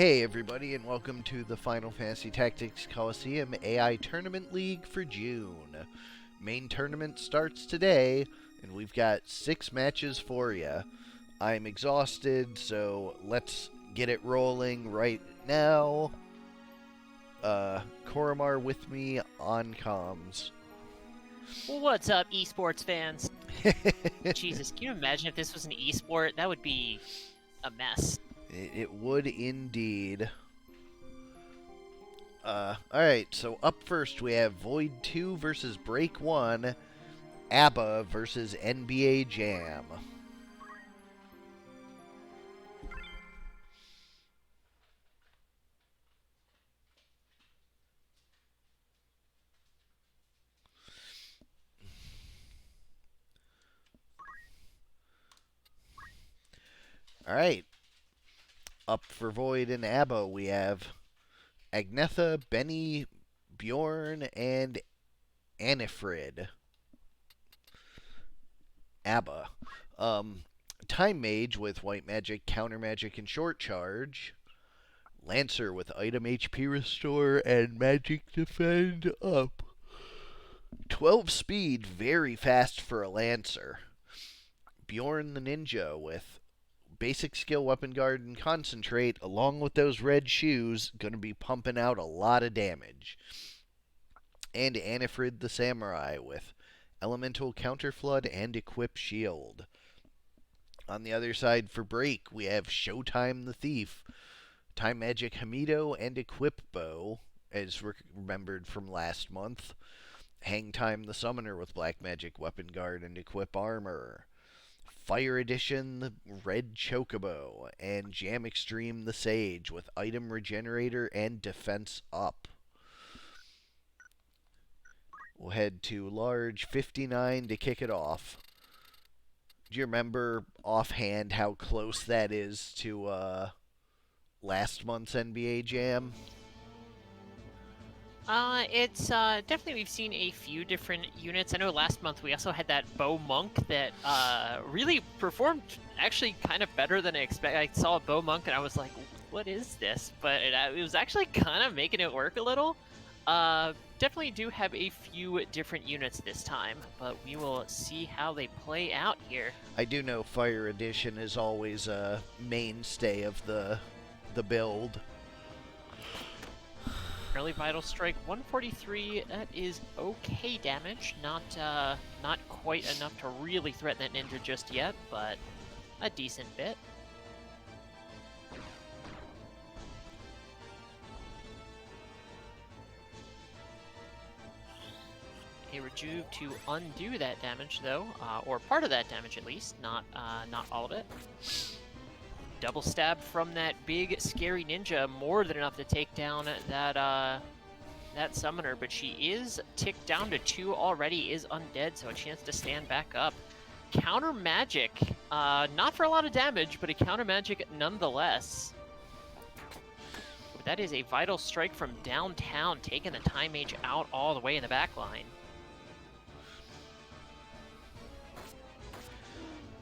Hey everybody, and welcome to the Final Fantasy Tactics Colosseum AI Tournament League for June. Main tournament starts today, and we've got 6 matches for you. I'm exhausted, so let's get it rolling right now. Korremar with me on comms. Well, what's up, esports fans? Jesus, can you imagine if this was an esport? That would be a mess. It would indeed. Alright, so up first we have Void 2 versus Break 1, ABBA versus NBA Jam. Alright, up for Void and ABBA we have Agnetha, Benny, Bjorn, and Anifrid. ABBA. Time Mage with White Magic, Counter Magic, and Short Charge. Lancer with Item HP Restore and Magic Defend up. 12 speed, very fast for a Lancer. Bjorn the Ninja with basic skill, Weapon Guard, and Concentrate, along with those red shoes, going to be pumping out a lot of damage. And Anifrid the Samurai with Elemental Counterflood and Equip Shield. On the other side for Break, we have Showtime the Thief, Time Magic Hamido, and Equip Bow, as remembered from last month. Hangtime the Summoner with Black Magic Weapon Guard and Equip Armor. Fire Edition the Red Chocobo, and Jam Extreme the Sage with Item Regenerator and Defense Up. We'll head to large 59 to kick it off. Do you remember offhand how close that is to last month's NBA Jam? It's definitely we've seen a few different units. I know last month we also had that Bow Monk that really performed actually kind of better than I expected. I saw a Bow Monk and I was like, what is this? But it was actually kind of making it work a little. Definitely do have a few different units this time, but we will see how they play out here. I do know Fire Edition is always a mainstay of the build. Early Vital Strike 143, that is okay damage. Not quite enough to really threaten that ninja just yet, but a decent bit. A Rejuve to undo that damage though, or part of that damage at least, not all of it. Double stab from that big, scary ninja, more than enough to take down that summoner, but she is ticked down to 2 already, is undead, so a chance to stand back up. Counter magic, not for a lot of damage, but a counter magic nonetheless. But that is a Vital Strike from downtown, taking the Time Mage out all the way in the back line.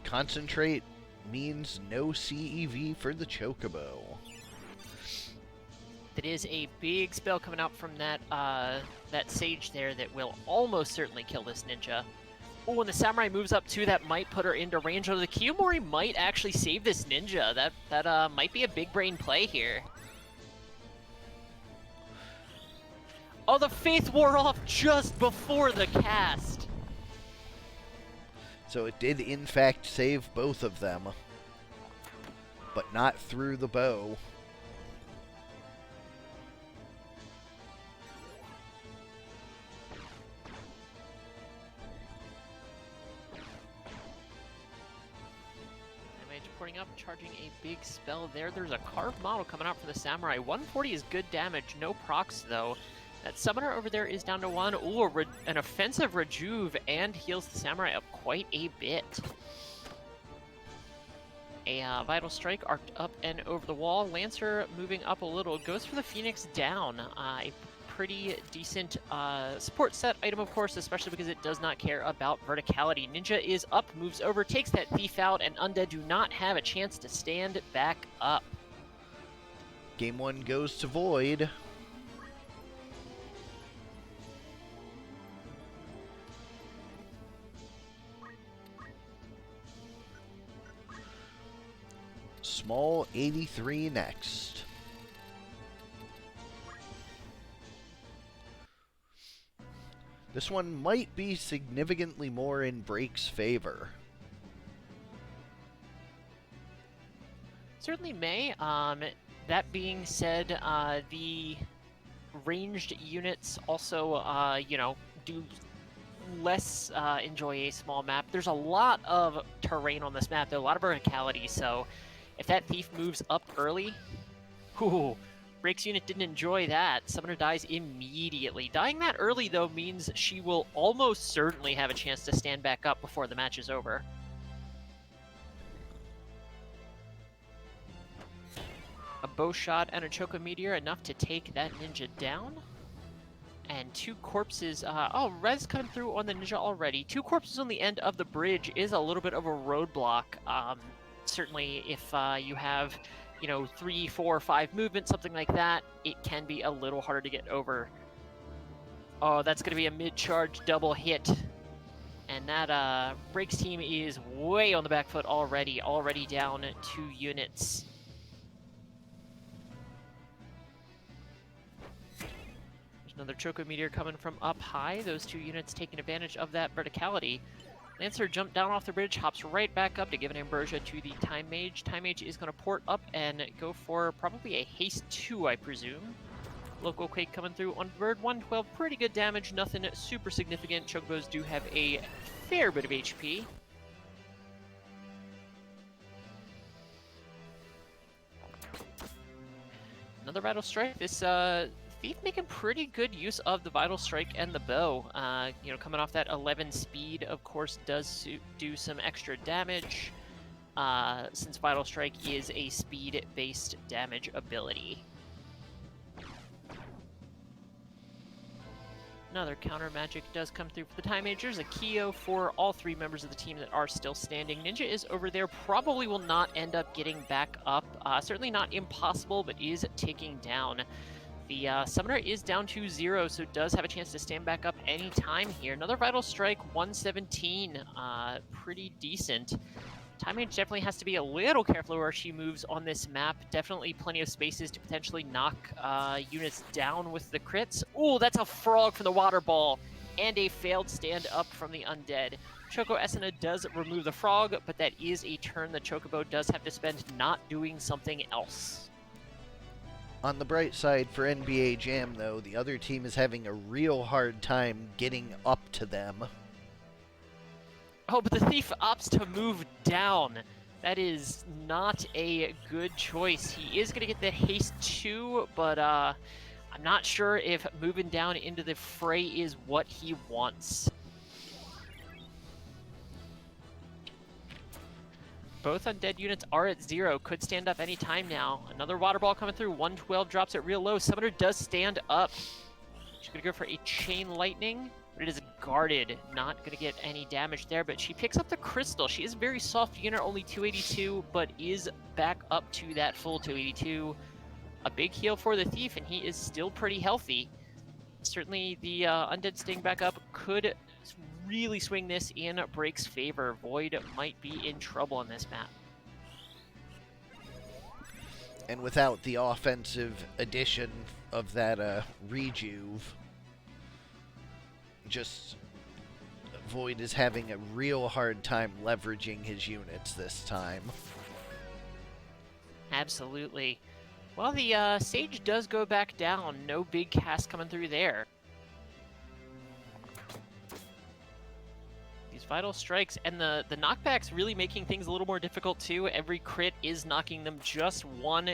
Concentrate means no CEV for the Chocobo. That is a big spell coming out from that that Sage there that will almost certainly kill this ninja. Oh, when the Samurai moves up too, that might put her into range. Or the Kiyomori might actually save this ninja. That might be a big brain play here. Oh, the Faith wore off just before the cast. So it did in fact save both of them, but not through the bow. Damage pouring up, charging a big spell there. There's a carved model coming out for the Samurai. 140 is good damage, no procs though. That summoner over there is down to 1. Ooh, an offensive Rejuve and heals the Samurai up quite a bit. A Vital Strike arced up and over the wall. Lancer moving up a little. Goes for the Phoenix down. A pretty decent support set item, of course, especially because it does not care about verticality. Ninja is up, moves over, takes that Thief out, and Undead do not have a chance to stand back up. Game 1 goes to Void. Small 83 next. This one might be significantly more in Brake's favor. Certainly may. That being said, the ranged units also, you know, do less enjoy a small map. There's a lot of terrain on this map. There's a lot of verticality, so if that thief moves up early, ooh, Brake's unit didn't enjoy that. Summoner dies immediately. Dying that early, though, means she will almost certainly have a chance to stand back up before the match is over. A bow shot and a Choco Meteor, enough to take that ninja down. And 2 corpses, oh, res coming through on the ninja already. 2 corpses on the end of the bridge is a little bit of a roadblock. Certainly if you have, you know, 3, 4, 5 movement, something like that, it can be a little harder to get over. Oh, that's going to be a mid-charge double hit. And that Brake's team is way on the back foot already down 2 units. There's another Choco Meteor coming from up high. Those 2 units taking advantage of that verticality. Lancer jumped down off the bridge, hops right back up to give an Ambrosia to the Time Mage. Time Mage is going to port up and go for probably a Haste 2, I presume. Local Quake coming through on Bird, 112, pretty good damage, nothing super significant. Chocobos do have a fair bit of HP. Another Vital Strike. This Thief making pretty good use of the Vital Strike and the bow. You know, coming off that 11 speed, of course, does do some extra damage, since Vital Strike is a speed-based damage ability. Another counter magic does come through for the Time Mage. There's a Kyo for all 3 members of the team that are still standing. Ninja is over there, probably will not end up getting back up. Certainly not impossible, but is ticking down. The Summoner is down to 0, so does have a chance to stand back up any time here. Another Vital Strike, 117, pretty decent. Time Mage definitely has to be a little careful where she moves on this map. Definitely plenty of spaces to potentially knock units down with the crits. Ooh, that's a frog from the water ball, and a failed stand up from the undead. Choco Esena does remove the frog, but that is a turn the Chocobo does have to spend not doing something else. On the bright side for NBA Jam, though, the other team is having a real hard time getting up to them. Oh, but the Thief opts to move down. That is not a good choice. He is going to get the Haste 2, but I'm not sure if moving down into the fray is what he wants. Both undead units are at 0. Could stand up any time now. Another water ball coming through. 112 drops it real low. Summoner does stand up. She's going to go for a Chain Lightning, but it is guarded. Not going to get any damage there, but she picks up the Crystal. She is a very soft unit, only 282, but is back up to that full 282. A big heal for the Thief, and he is still pretty healthy. Certainly the undead staying back up could really swing this in Brake's favor. Void might be in trouble on this map. And without the offensive addition of that rejuve, just Void is having a real hard time leveraging his units this time. Absolutely. Well, the Sage does go back down. No big cast coming through there. These Vital Strikes and the knockbacks really making things a little more difficult too. Every crit is knocking them just one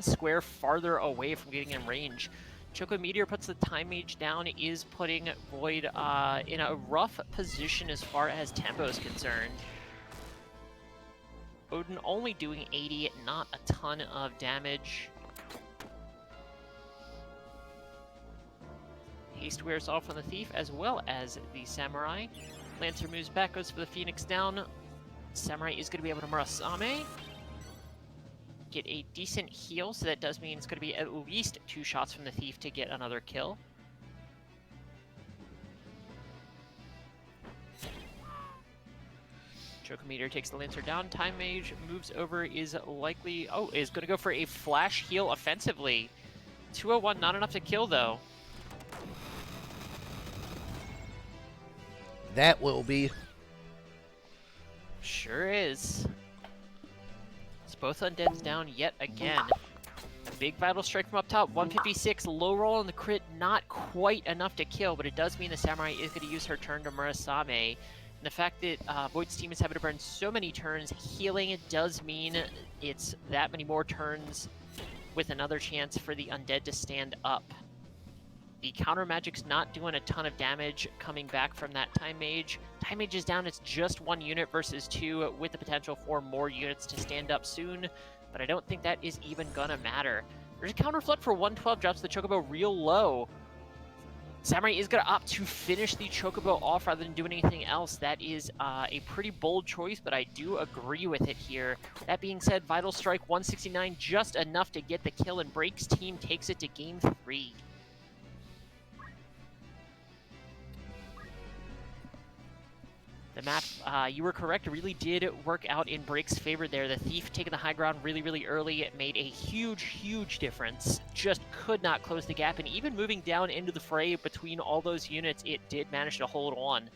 square farther away from getting in range. Choco Meteor puts the Time Mage down, is putting Void in a rough position as far as tempo is concerned. Odin only doing 80, not a ton of damage. Haste wears off on the Thief as well as the Samurai. Lancer moves back, goes for the Phoenix down. Samurai is going to be able to Murasame. get a decent heal, so that does mean it's going to be at least 2 shots from the Thief to get another kill. Chocometer takes the Lancer down. Time Mage moves over, is likely... Oh, is going to go for a flash heal offensively. 201, not enough to kill, though. That will be. Sure is. It's both undeads down yet again. A big Vital Strike from up top, 156, low roll on the crit, not quite enough to kill, but it does mean the Samurai is going to use her turn to Murasame. And the fact that Void's team is having to burn so many turns, healing it does mean it's that many more turns with another chance for the undead to stand up. The counter magic's not doing a ton of damage coming back from that Time Mage. Time Mage is down, it's just 1 unit versus 2 with the potential for more units to stand up soon, but I don't think that is even gonna matter. There's a counter flood for 112, drops the Chocobo real low. Samurai is going to opt to finish the Chocobo off rather than doing anything else. That is a pretty bold choice, but I do agree with it here. That being said, Vital Strike 169, just enough to get the kill, and Break's team takes it to Game 3. The map, you were correct, it really did work out in Break's favor there. The Thief taking the high ground really, really early. It made a huge, huge difference. Just could not close the gap, and even moving down into the fray between all those units, it did manage to hold on.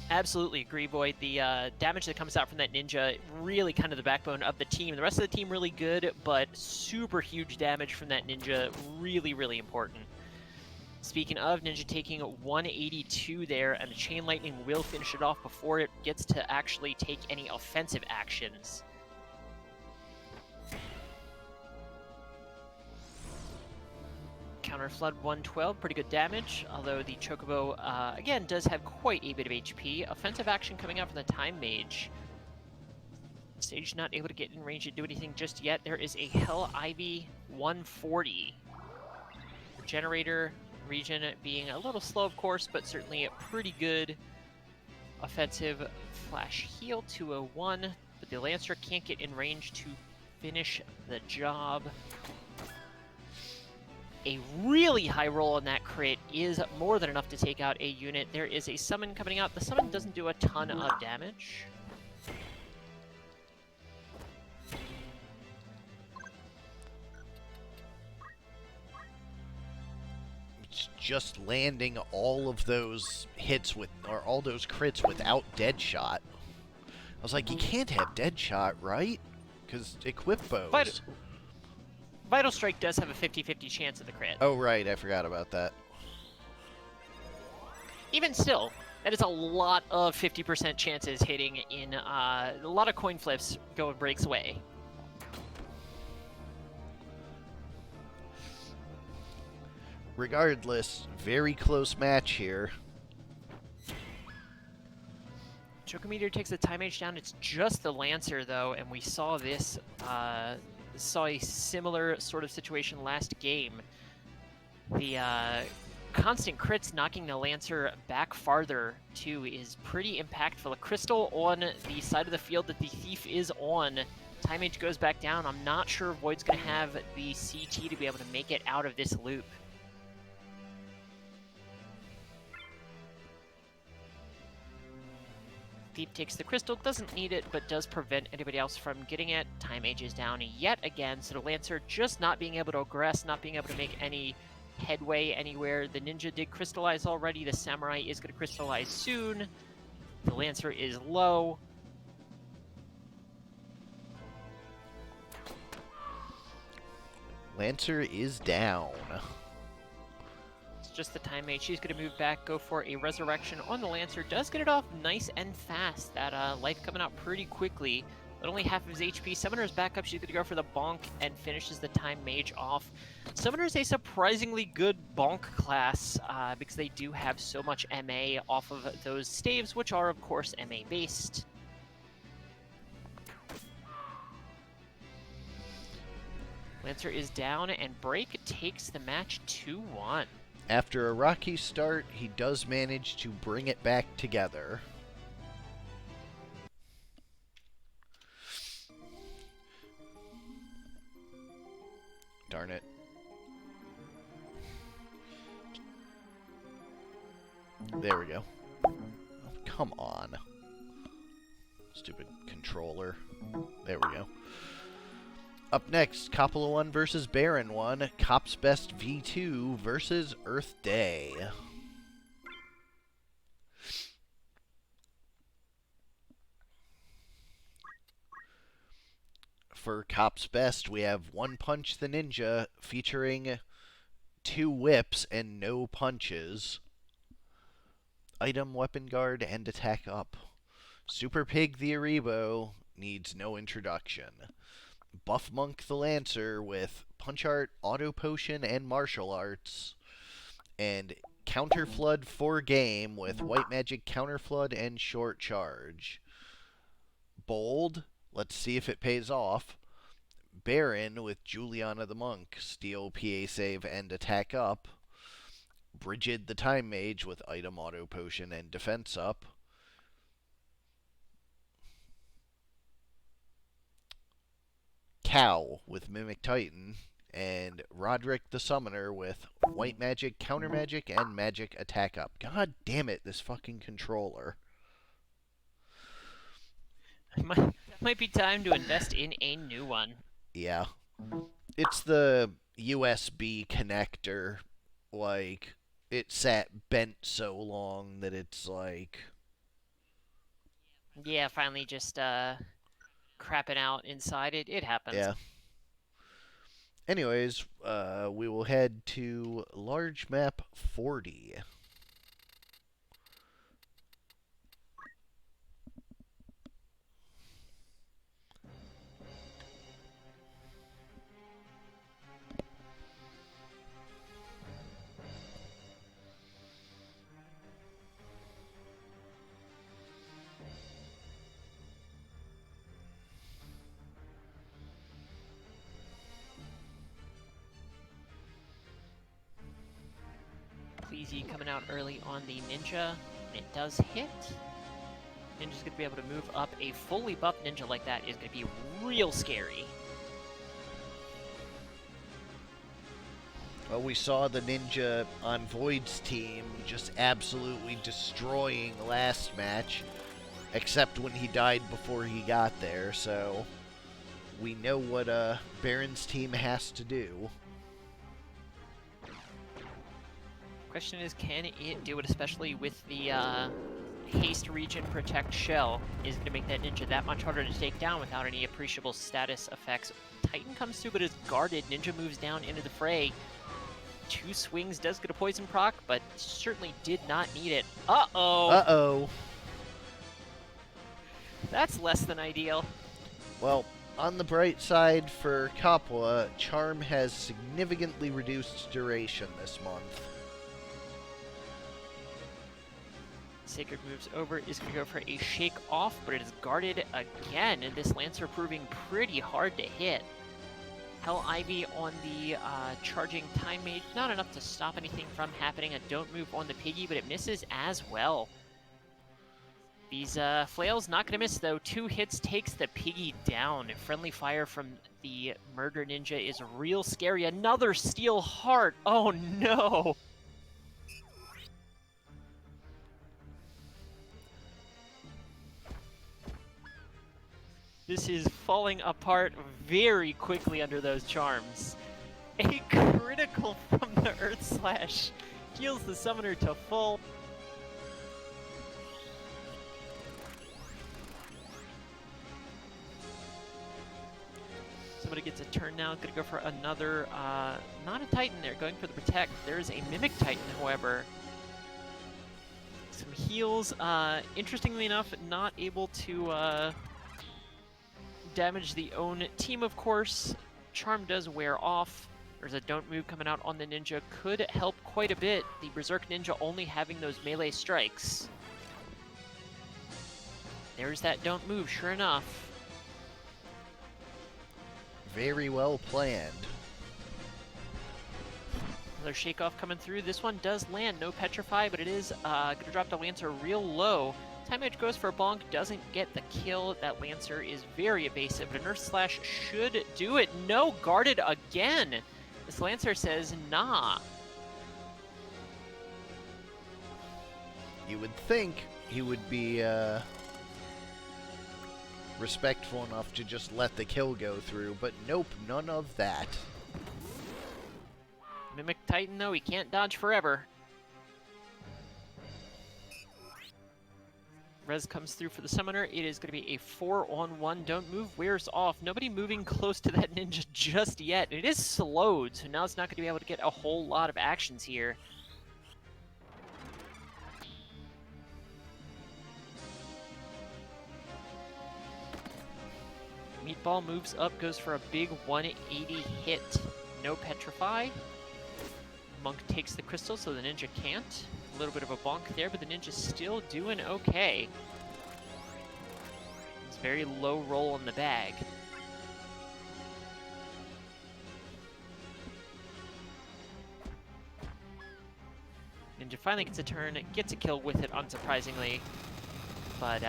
Absolutely agree, Void. The damage that comes out from that ninja, really kind of the backbone of the team. The rest of the team really good, but super huge damage from that ninja, really, really important. Speaking of, ninja taking 182 there, and the Chain Lightning will finish it off before it gets to actually take any offensive actions. Counter Flood 112, pretty good damage, although the Chocobo, again, does have quite a bit of HP. Offensive action coming out from the Time Mage. Sage not able to get in range to do anything just yet. There is a Hell Ivy 140. Generator region being a little slow, of course, but certainly a pretty good offensive flash heal 201, but the Lancer can't get in range to finish the job. A really high roll on that crit is more than enough to take out a unit. There is a summon coming out. The summon doesn't do a ton of damage. It's just landing all of those hits with, or all those crits without Deadshot. I was like, you can't have Deadshot, right? Because equip bows. Vital Strike does have a 50-50 chance of the crit. Oh, right. I forgot about that. Even still, that is a lot of 50% chances hitting in a lot of coin flips going Break's way. Regardless, very close match here. Chocometer takes the Time Mage down. It's just the Lancer, though, and we saw this... saw a similar sort of situation last game. The constant crits knocking the Lancer back farther, too, is pretty impactful. A crystal on the side of the field that the Thief is on. Time Mage goes back down. I'm not sure Void's going to have the CT to be able to make it out of this loop. Thief takes the crystal, doesn't need it, but does prevent anybody else from getting it. Time Mage is down yet again, so the Lancer just not being able to aggress, not being able to make any headway anywhere. The Ninja did crystallize already, the Samurai is going to crystallize soon. The Lancer is low. Lancer is down. Just the Time Mage. She's going to move back, go for a Resurrection on the Lancer. Does get it off nice and fast. That life coming out pretty quickly, but only half of his HP. Summoner is back up. She's going to go for the Bonk and finishes the Time Mage off. Summoner is a surprisingly good Bonk class because they do have so much MA off of those staves, which are, of course, MA based. Lancer is down, and Break takes the match 2-1. After a rocky start, he does manage to bring it back together. Darn it. There we go. Oh, come on. Stupid controller. There we go. Up next, Coppola 1 versus Barren 1. Cop's Best V2 versus Earth Day. For Cop's Best, we have One Punch the Ninja featuring 2 whips and no punches. Item, weapon guard, and attack up. Super Pig the Aribo needs no introduction. Buff Monk the Lancer with Punch Art, Auto Potion, and Martial Arts. And Counter Flood for game with White Magic Counter Flood and Short Charge. Bold, let's see if it pays off. Barren with Juliana the Monk, Steel, PA Save, and Attack Up. Brigid the Time Mage with Item, Auto Potion, and Defense Up. Cow with Mimic Titan, and Roderick the Summoner with White Magic, Counter Magic, and Magic Attack Up. God damn it, this fucking controller. Might be time to invest in a new one. Yeah. It's the USB connector. Like, it sat bent so long that it's like... Yeah, finally just, crapping out inside it. It happens. Yeah. Anyways, we will head to large map 40. Pleasey coming out early on the Ninja. It does hit. Ninja's going to be able to move up. A fully buffed Ninja like that is going to be real scary. Well, we saw the Ninja on Void's team just absolutely destroying last match, except when he died before he got there, so we know what Barren's team has to do. Question is, can it do it, especially with the haste, regen, protect shell? Is going to make that Ninja that much harder to take down without any appreciable status effects. Titan comes through but is guarded. Ninja moves down into the fray. 2 swings, does get a poison proc, but certainly did not need it. Uh-oh! Uh-oh. That's less than ideal. Well, on the bright side for Coppola, Charm has significantly reduced duration this month. Sacred moves over, is going to go for a shake off, but it is guarded again, and this Lancer proving pretty hard to hit. Hell Ivy on the charging Time Mage, not enough to stop anything from happening. A don't move on the Piggy, but it misses as well. These flails not going to miss, though. 2 hits takes the Piggy down. Friendly fire from the Murder Ninja is real scary. Another Steel Heart. Oh, no. This is falling apart very quickly under those charms. A critical from the Earth Slash heals the summoner to full. Somebody gets a turn now. Gonna go for another, not a Titan there, going for the Protect. There's a Mimic Titan, however. Some heals. Interestingly enough, not able to damage the own team, of course. Charm does wear off. There's a don't move coming out on the Ninja. Could help quite a bit. The Berserk Ninja only having those melee strikes. There's that don't move, sure enough. Very well planned. Another shake-off coming through. This one does land, no Petrify, but it is going to drop the Lancer real low. Time Edge goes for a bonk, doesn't get the kill. That Lancer is very evasive, but an Earth Slash should do it. No, guarded again. This Lancer says, nah. You would think he would be respectful enough to just let the kill go through, but nope, none of that. Mimic Titan, though, he can't dodge forever. Res comes through for the Summoner. It is going to be a 4-on-1. Don't move, wears off. Nobody moving close to that Ninja just yet. It is slowed, so now it's not going to be able to get a whole lot of actions here. Meatball moves up, goes for a big 180 hit. No Petrify. Monk takes the crystal, so the Ninja can't. A little bit of a bonk there, but the Ninja's still doing okay. It's very low roll in the bag. Ninja finally gets a turn, gets a kill with it, unsurprisingly. But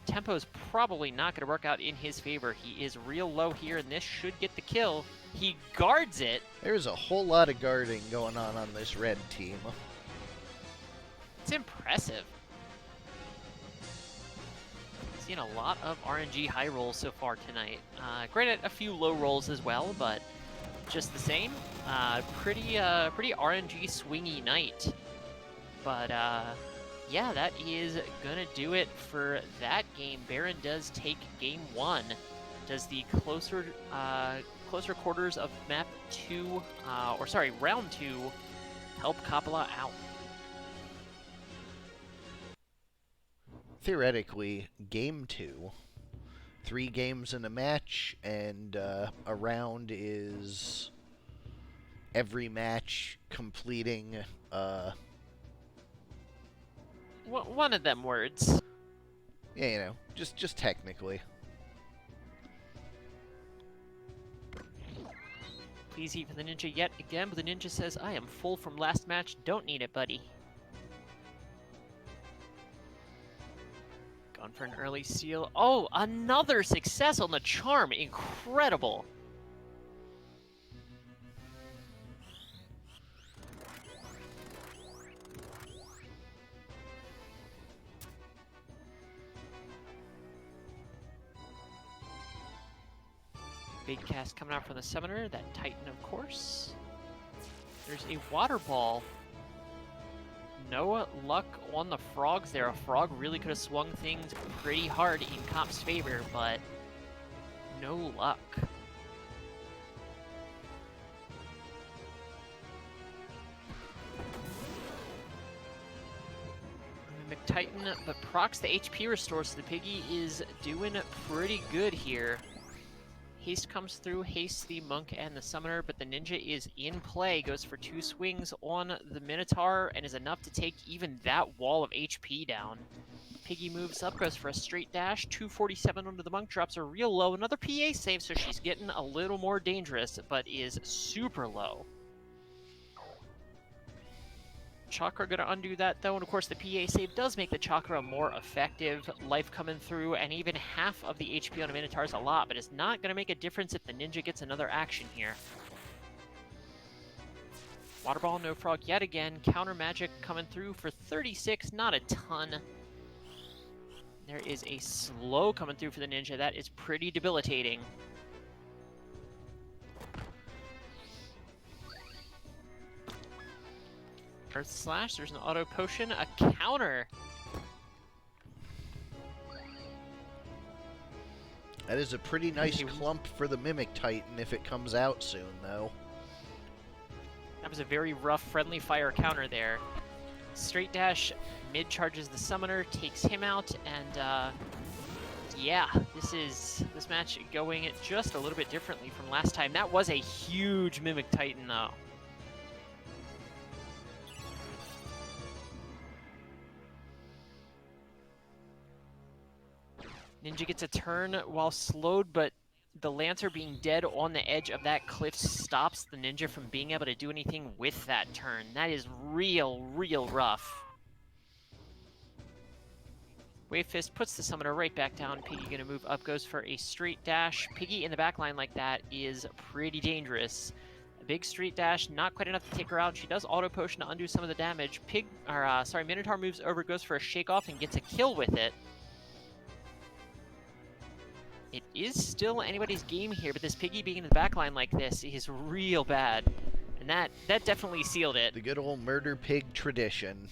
tempo's probably not going to work out in his favor. He is real low here, and this should get the kill. He guards it. There's a whole lot of guarding going on this red team. It's impressive. Seen a lot of RNG high rolls so far tonight. Granted, a few low rolls as well, but just the same, pretty RNG swingy night. But yeah, that is gonna do it for that game. Barren does take game 1. Does the closer quarters of map 2, round 2, help Coppola out? Theoretically, game 2, 3 games in a match, and a round is every match completing one of them words. Yeah, you know, just technically. Please eat for the Ninja yet again, but the Ninja says, I am full from last match, don't need it, buddy. Gone for an early seal. Oh, another success on the charm. Incredible. Big cast coming out from the Summoner, that Titan, of course. There's a Water Ball. No luck on the frogs there. A frog really could have swung things pretty hard in Cop's favor, but no luck. McTitan, but procs the HP restore, so the Piggy is doing pretty good here. Haste comes through, hastes the Monk and the Summoner, but the Ninja is in play, goes for 2 swings on the Minotaur, and is enough to take even that wall of HP down. Piggy moves up, goes for a straight dash, 247 onto the Monk, drops her real low, another PA save, so she's getting a little more dangerous, but is super low. Chakra gonna undo that though, and of course the PA save does make the Chakra more effective. Life coming through, and even half of the HP on a Minotaur is a lot, but it's not gonna make a difference if the Ninja gets another action here. Water Ball, no frog yet again. Counter magic coming through for 36, not a ton. There is a slow coming through for the Ninja. That is pretty debilitating. Earth Slash, there's an auto potion, a counter. That is a pretty nice clump for the Mimic Titan if it comes out soon, though. That was a very rough friendly fire counter there. Straight dash, mid charges the Summoner, takes him out, and yeah, this match going just a little bit differently from last time. That was a huge Mimic Titan, though. Ninja gets a turn while slowed, but the Lancer being dead on the edge of that cliff stops the ninja from being able to do anything with that turn. That is real rough. Wave Fist puts the summoner right back down. Piggy gonna move up, goes for a straight dash. Piggy in the back line like that is pretty dangerous. A big straight dash, not quite enough to take her out. She does auto potion to undo some of the damage. Minotaur moves over, goes for a shake off, and gets a kill with it. It is still anybody's game here, but this Piggy being in the back line like this is real bad. And that definitely sealed it. The good old murder pig tradition.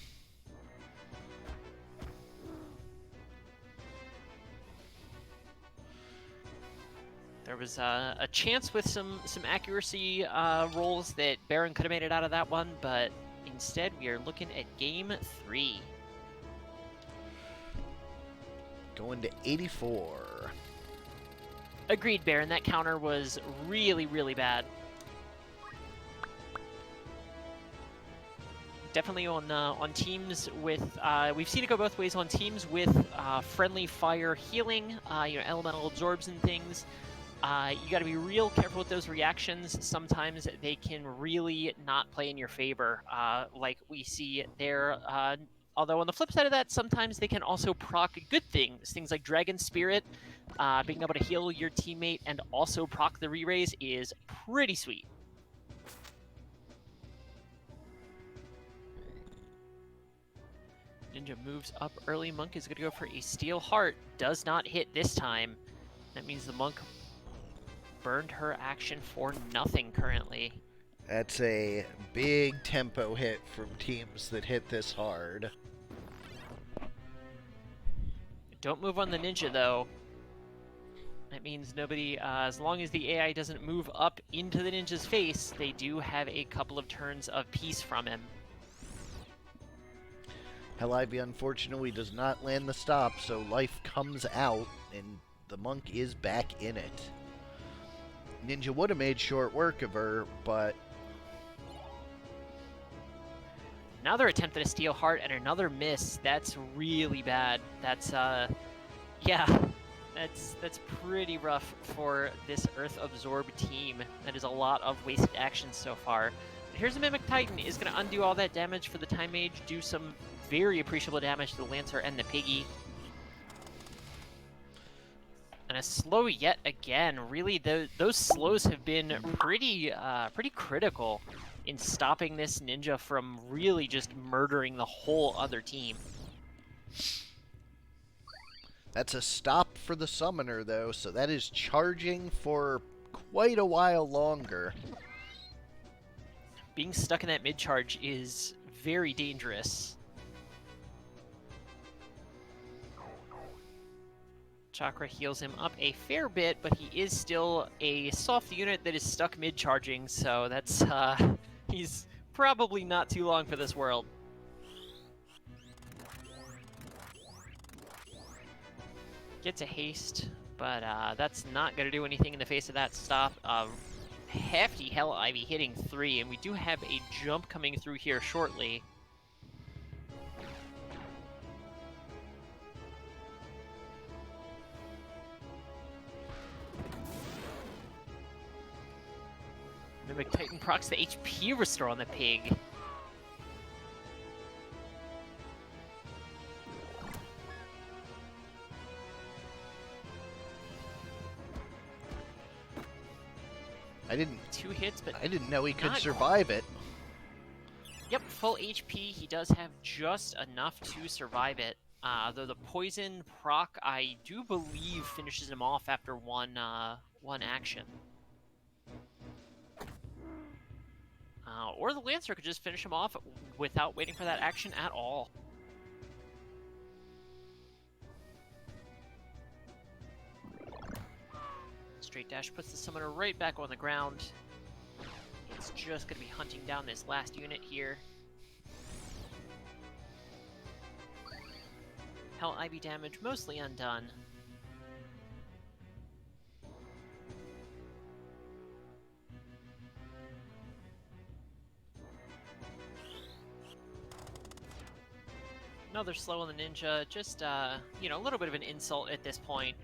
There was a chance with some accuracy rolls that Barren could have made it out of that one, but instead we are looking at game 3. Going to 84. Agreed, Barren. That counter was really bad. Definitely on teams with we've seen it go both ways on teams with friendly fire healing, elemental absorbs and things. You got to be real careful with those reactions. Sometimes they can really not play in your favor, like we see there. Although on the flip side of that, sometimes they can also proc good things. Things like Dragon Spirit, being able to heal your teammate and also proc the re-raise is pretty sweet. Ninja moves up early. Monk is going to go for a Steel Heart. Does not hit this time. That means the Monk burned her action for nothing currently. That's a big tempo hit from teams that hit this hard. Don't move on the Ninja, though. That means nobody, as long as the AI doesn't move up into the Ninja's face, they do have a couple of turns of peace from him. Hell Ivy unfortunately does not land the stop, so life comes out, and the Monk is back in it. Ninja would have made short work of her, but... Another attempt at a Steel Heart and another miss. That's really bad. That's, yeah. That's pretty rough for this Earth Absorb team. That is a lot of wasted action so far. Here's a Mimic Titan. Is going to undo all that damage for the Time Mage, do some very appreciable damage to the Lancer and the Piggy. And a slow yet again. Really, those slows have been pretty critical in stopping this Ninja from really just murdering the whole other team. That's a stop for the Summoner, though, so that is charging for quite a while longer. Being stuck in that mid-charge is very dangerous. Chakra heals him up a fair bit, but he is still a soft unit that is stuck mid-charging, so that's, he's probably not too long for this world. Gets a haste, but that's not going to do anything in the face of that stop. Hefty Hell Ivy hitting 3, and we do have a jump coming through here shortly. Mimic Titan procs the HP restore on the pig. I didn't... 2 hits, but I didn't know he could not survive it. Yep, full HP. He does have just enough to survive it. Though the poison proc, I do believe, finishes him off after one action. Or the Lancer could just finish him off without waiting for that action at all. Straight dash puts the summoner right back on the ground. It's just going to be hunting down this last unit here. Hell Ivy damage mostly undone. Another slow on the Ninja, just, a little bit of an insult at this point.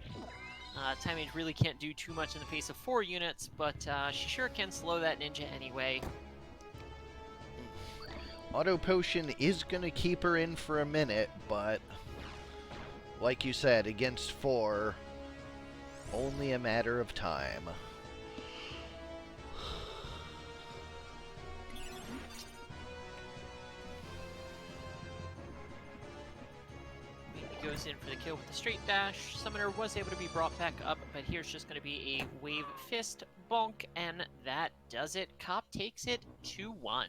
Time Mage really can't do too much in the face of 4 units, but she sure can slow that ninja anyway. Auto Potion is going to keep her in for a minute, but like you said, against 4, only a matter of time. Goes in for the kill with the straight dash. Summoner was able to be brought back up, but here's just going to be a wave fist bonk, and that does it. Cop takes it 2-1.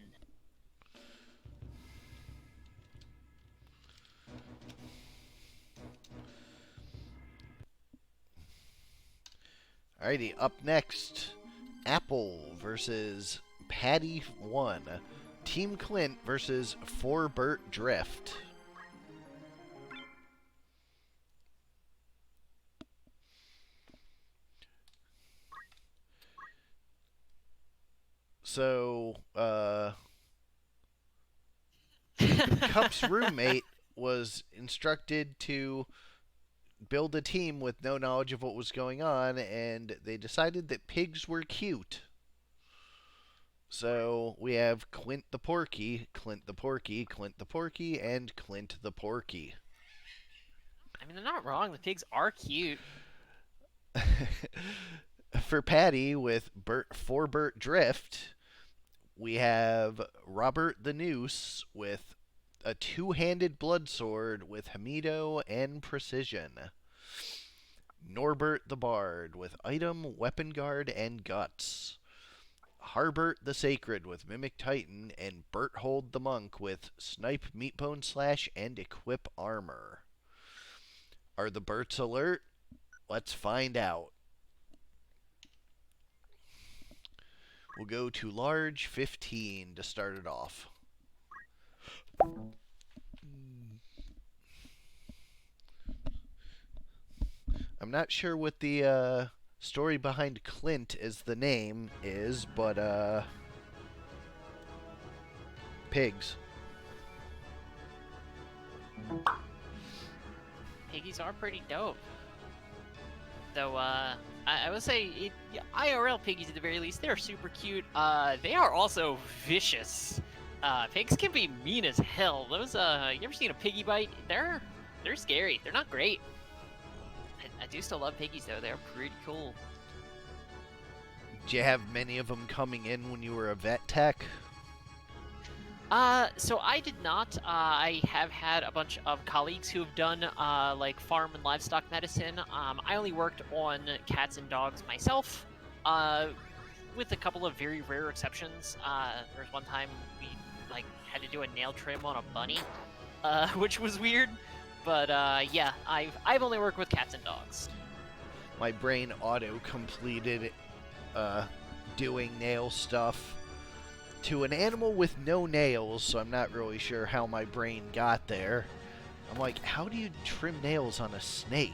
Alrighty, up next, Apple versus Paddy 1. Team Clint versus Forbert Drift. So, Cup's roommate was instructed to build a team with no knowledge of what was going on, and they decided that pigs were cute. So we have Clint the Porky, Clint the Porky, Clint the Porky, and Clint the Porky. I mean, they're not wrong. The pigs are cute. For Paddy, with Forbert Drift, we have Robert the Noose with a two-handed blood sword with Hamido and Precision. Norbert the Bard with item, weapon guard, and guts. Harbert the Sacred with Mimic Titan, and Berthold the Monk with Snipe, Meatbone Slash, and Equip Armor. Are the Berts alert? Let's find out. We'll go to large 15 to start it off. I'm not sure what the story behind Clint as the name is, but pigs. Piggies are pretty dope. Though, I would say, IRL piggies at the very least, they're super cute. They are also vicious. Pigs can be mean as hell. Those, you ever seen a piggy bite? They're scary. They're not great. I do still love piggies, though. They're pretty cool. Did you have many of them coming in when you were a vet tech? So I did not. I have had a bunch of colleagues who have done, like, farm and livestock medicine. I only worked on cats and dogs myself, with a couple of very rare exceptions. There was one time we, like, had to do a nail trim on a bunny, which was weird. But, yeah, I've only worked with cats and dogs. My brain auto-completed, doing nail stuff to an animal with no nails, so I'm not really sure how my brain got there. I'm like, how do you trim nails on a snake?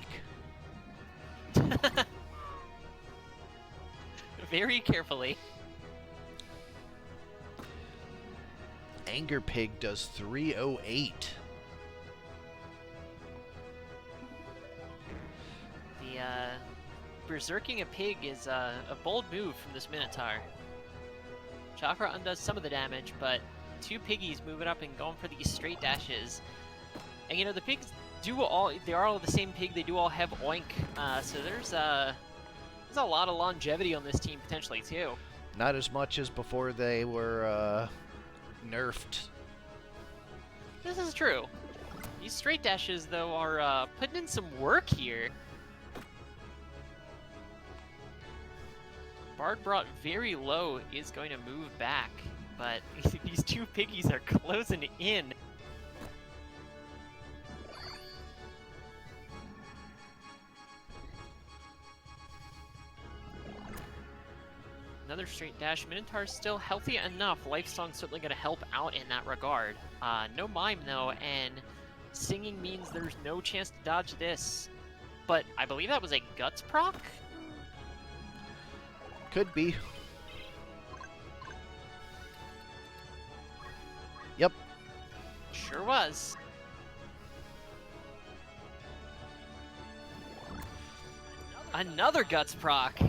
Very carefully. Anger Pig does 308. Berserking a pig is a bold move from this Minotaur. Chakra undoes some of the damage, but two piggies moving up and going for these straight dashes. And you know, the pigs they are all the same pig, they do all have oink, so there's a lot of longevity on this team potentially too. Not as much as before they were, nerfed. This is true. These straight dashes, though, are putting in some work here. Bard brought very low is going to move back, but these two piggies are closing in. Another straight dash. Minotaur's still healthy enough. Lifesong's certainly going to help out in that regard. No mime, though, and singing means there's no chance to dodge this. But I believe that was a guts proc? Could be. Yep. Sure was. Another guts proc.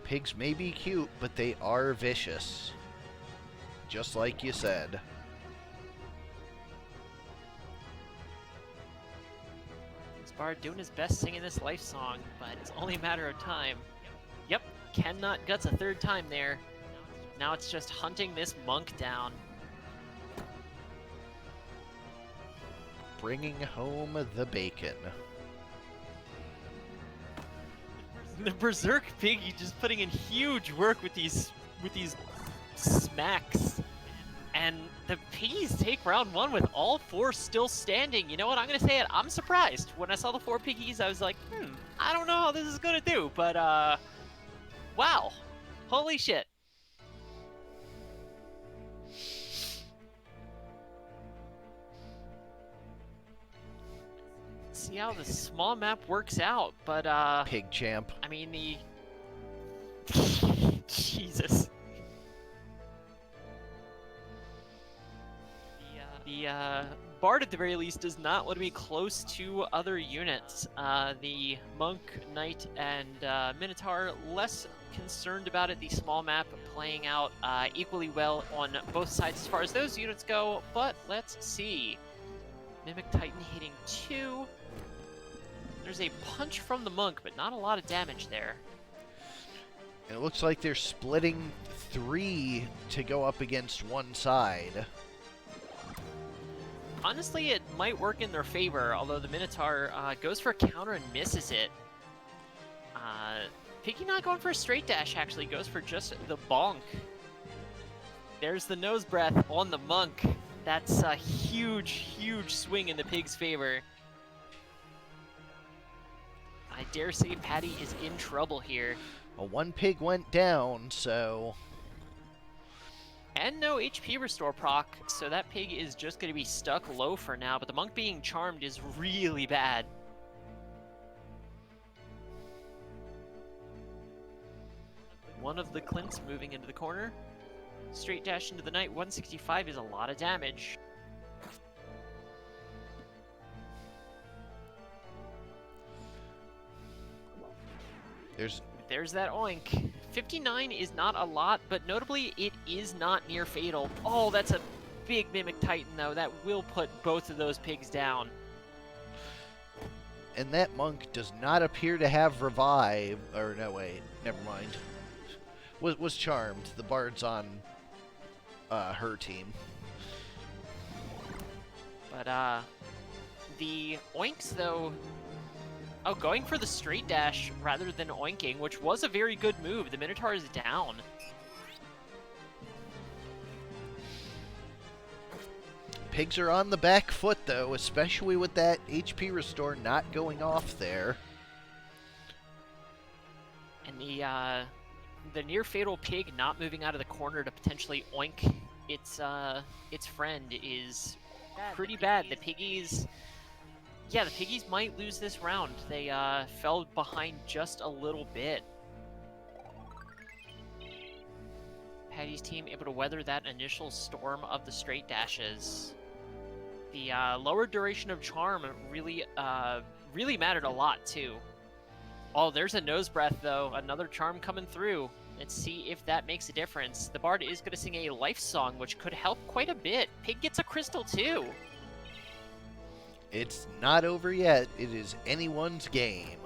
Pigs may be cute, but they are vicious. Just like you said. This bard doing his best singing this life song, but it's only a matter of time. Yep, cannot guts a third time there. Now it's just hunting this monk down. Bringing home the bacon. The Berserk Piggy just putting in huge work with these smacks. And the Piggies take round one with all four still standing. You know what, I'm gonna say it, I'm surprised. When I saw the 4 Piggies, I was like, I don't know how this is gonna do, but wow. Holy shit. See how the small map works out, but Pig champ. I mean the Jesus. The Bard at the very least does not want to be close to other units. The Monk, Knight, and Minotaur less concerned about it. The small map playing out equally well on both sides as far as those units go, but let's see. Mimic Titan hitting 2. There's a punch from the Monk, but not a lot of damage there. And it looks like they're splitting 3 to go up against one side. Honestly, it might work in their favor, although the Minotaur goes for a counter and misses it. Piggy not going for a straight dash, actually, goes for just the bonk. There's the nose breath on the Monk. That's a huge, huge swing in the Pig's favor. I dare say Paddy is in trouble here. Well, 1 pig went down, so... And no HP restore proc, so that pig is just going to be stuck low for now, but the Monk being charmed is really bad. One of the Clints moving into the corner. Straight dash into the Knight, 165 is a lot of damage. There's that oink. 59 is not a lot, but notably it is not near fatal. Oh, that's a big Mimic Titan though. That will put both of those pigs down. And that Monk does not appear to have revive. Or no, wait, never mind. Was charmed. The Bard's on her team. But the oinks though. Oh, going for the straight dash rather than oinking, which was a very good move. The Minotaur is down. Pigs are on the back foot, though, especially with that HP restore not going off there. And the near fatal pig not moving out of the corner to potentially oink its friend is pretty bad. The Piggies... Yeah, the Piggies might lose this round. They fell behind just a little bit. Paddy's team able to weather that initial storm of the straight dashes. The lower duration of charm really mattered a lot too. Oh, there's a nose breath though. Another charm coming through. Let's see if that makes a difference. The Bard is going to sing a life song, which could help quite a bit. Pig gets a crystal too. It's not over yet. It is anyone's game.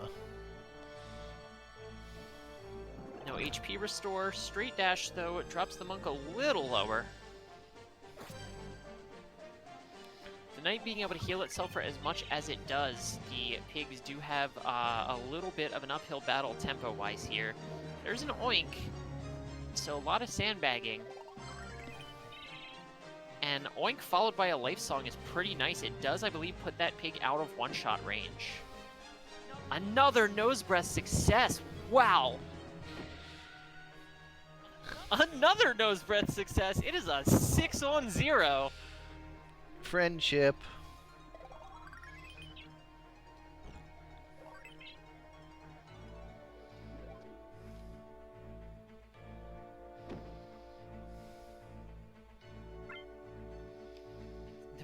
No HP restore. Straight dash, though, it drops the Monk a little lower. The Knight being able to heal itself for as much as it does, the Pigs do have a little bit of an uphill battle tempo-wise here. There's an oink, so a lot of sandbagging. And oink followed by a life song is pretty nice. It does, I believe, put that pig out of one-shot range. Another nose breath success. Wow. Another nose breath success. It is a 6-on-0. Friendship.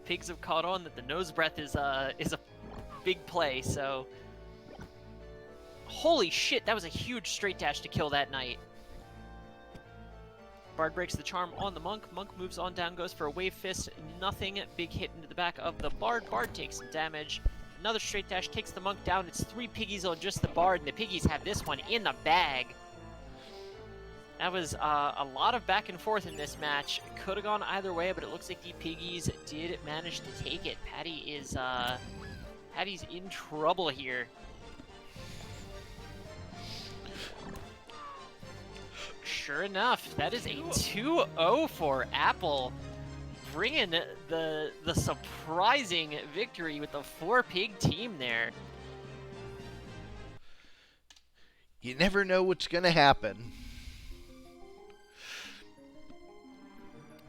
Pigs have caught on that the nose breath is a big play, so Holy shit, that was a huge straight dash to kill that knight. Bard breaks the charm on the Monk. Monk moves on down, goes for a Wave Fist. Nothing. Big hit into the back of the Bard. Bard takes some damage. Another straight dash takes the Monk down. It's 3 piggies on just the Bard, and the piggies have this one in the bag. That was a lot of back and forth in this match. Could have gone either way, but it looks like the piggies did manage to take it. Paddy's in trouble here. Sure enough, that is a 2-0 for Apple, bringing the surprising victory with the 4-pig team there. You never know what's going to happen.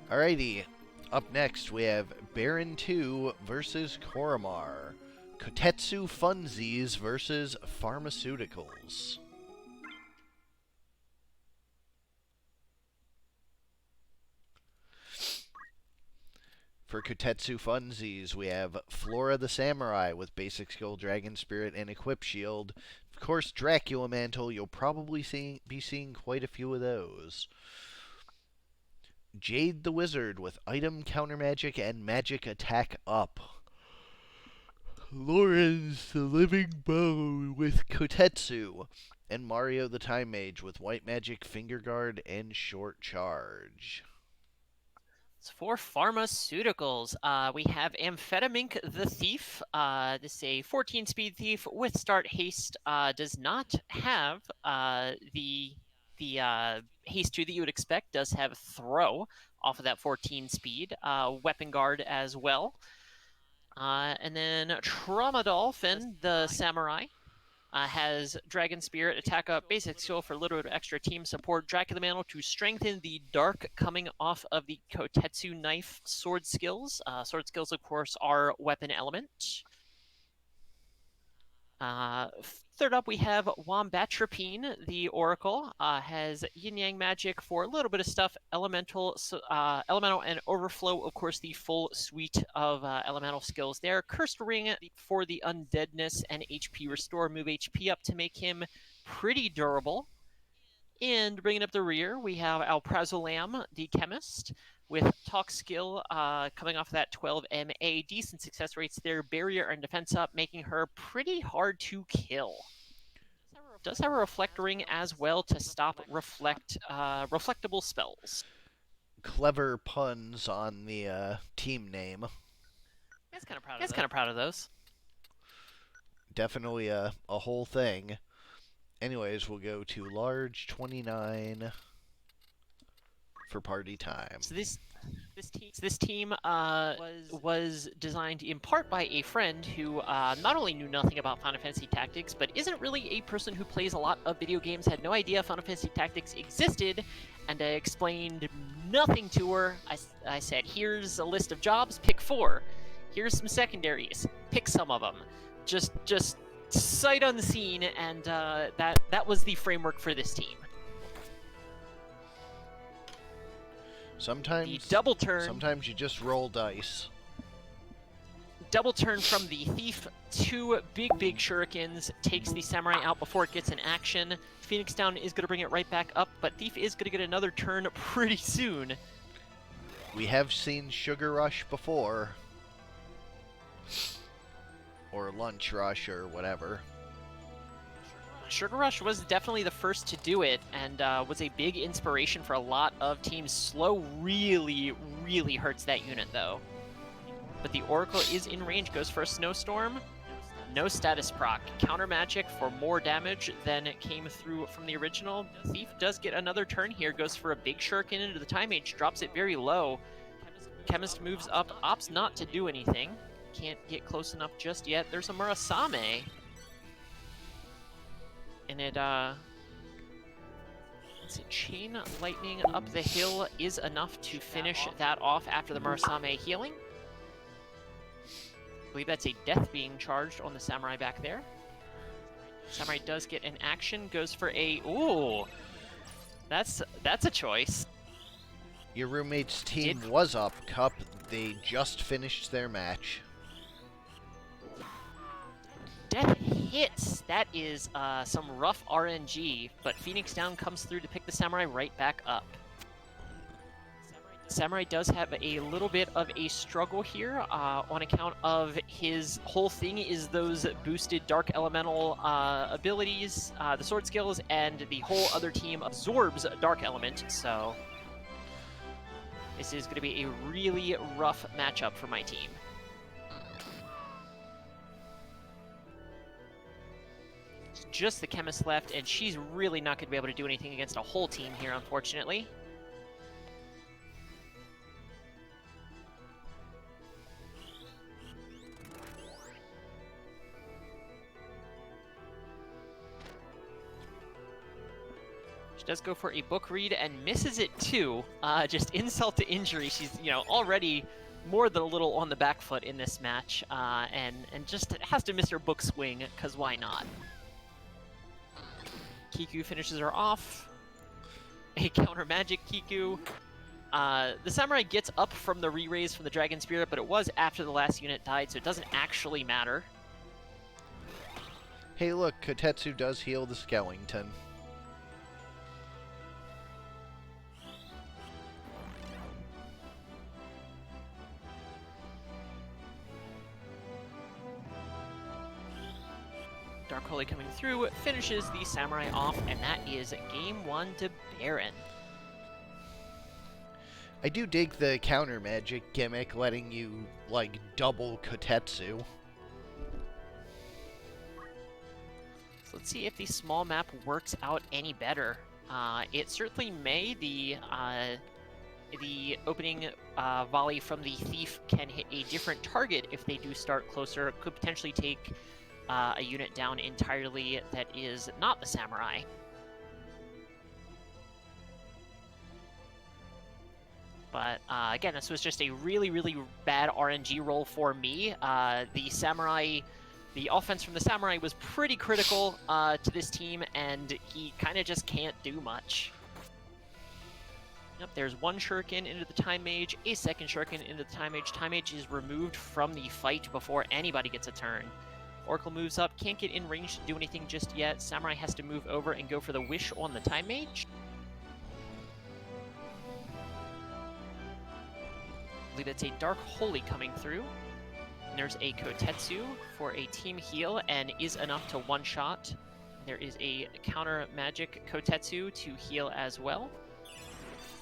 Alrighty, up next we have Barren 2 versus Korremar. Kotetsu Funsies versus Pharmaceuticals. For Kotetsu Funsies, we have Flora the Samurai with basic skill, Dragon Spirit, and Equip Shield. Of course, Dracula Mantle, you'll probably be seeing quite a few of those. Jade the Wizard with item, counter magic, and magic attack up. Lawrence the Living Bow with Kotetsu. And Mario the Time Mage with white magic, finger guard, and short charge. For pharmaceuticals, we have Amphetamink the Thief. This is a 14-speed thief with start haste. Does not have the haste 2 that you would expect. Does have throw off of that 14 speed. Weapon guard as well. And then Trauma Dolphin the Samurai. Has Dragon Spirit, attack up, basic skill for a little bit of extra team support. Dracula Mantle to strengthen the dark coming off of the Kotetsu knife sword skills. Sword skills, of course, are weapon element. Third up, we have Wombatrapine, the Oracle. Has Yin Yang magic for a little bit of stuff. Elemental and Overflow, of course, the full suite of elemental skills there. Cursed Ring for the undeadness and HP restore. Move HP up to make him pretty durable. And bringing up the rear, we have Alprazolam, the Chemist, with Talk Skill coming off of that 12 MA. Decent success rates there, barrier and defense up, making her pretty hard to kill. Does have a Reflect Ring as well to stop reflectable spells. Clever puns on the team name. That's kind of proud of those. Definitely a whole thing. Anyways, we'll go to large 29 for party time. So this team was designed in part by a friend who not only knew nothing about Final Fantasy Tactics, but isn't really a person who plays a lot of video games, had no idea Final Fantasy Tactics existed, and I explained nothing to her. I said, here's a list of jobs, pick 4. Here's some secondaries, pick some of them. Just sight unseen, and that was the framework for this team. Sometimes the double turn. Sometimes you just roll dice. Double turn from the Thief. 2 big shurikens takes the Samurai out before it gets an action. Phoenix Down is going to bring it right back up, but Thief is going to get another turn pretty soon. We have seen Sugar Rush before. Or Lunch Rush, or whatever. Sugar Rush was definitely the first to do it, and was a big inspiration for a lot of teams. Slow really hurts that unit, though. But the Oracle is in range, goes for a Snowstorm. No status proc. Counter magic for more damage than it came through from the original. Thief does get another turn here, goes for a big shuriken into the Time Mage, drops it very low. Chemist moves up, opts not to do anything. Can't get close enough just yet. There's a Murasame. And it, let's see, Chain Lightning up the hill is enough to finish that off after the Murasame healing. I believe that's a death being charged on the Samurai back there. Samurai does get an action, goes for a, ooh, that's a choice. Your roommate's team was up, Cup. They just finished their match. Death hits. That is some rough RNG, but Phoenix Down comes through to pick the Samurai right back up. Samurai does have a little bit of a struggle here on account of his whole thing is those boosted Dark Elemental abilities, the sword skills, and the whole other team absorbs Dark Element, so this is going to be a really rough matchup for my team. It's just the Chemist left, and she's really not going to be able to do anything against a whole team here, unfortunately. Does go for a book read and misses it too. Just insult to injury. She's, already more than a little on the back foot in this match, and just has to miss her book swing, because why not? Kiku finishes her off. A counter magic Kiku. The Samurai gets up from the re-raise from the Dragon Spirit, but it was after the last unit died, so it doesn't actually matter. Hey look, Kotetsu does heal the Skellington. Dark Holy coming through, finishes the Samurai off, and that is game 1 to Barren. I do dig the counter magic gimmick, letting you, double Kotetsu. So let's see if the small map works out any better. It certainly may. The opening volley from the Thief can hit a different target if they do start closer. It could potentially take a unit down entirely that is not the Samurai. But again, this was just a really, really bad RNG roll for me. The offense from the Samurai was pretty critical to this team, and he kind of just can't do much. Yep, there's one Shuriken into the Time Mage, a second Shuriken into the Time Mage. Time Mage is removed from the fight before anybody gets a turn. Oracle moves up, can't get in range to do anything just yet. Samurai has to move over and go for the Wish on the Time Mage. I believe that's a Dark Holy coming through. And there's a Kotetsu for a team heal and is enough to one-shot. There is a counter magic Kotetsu to heal as well.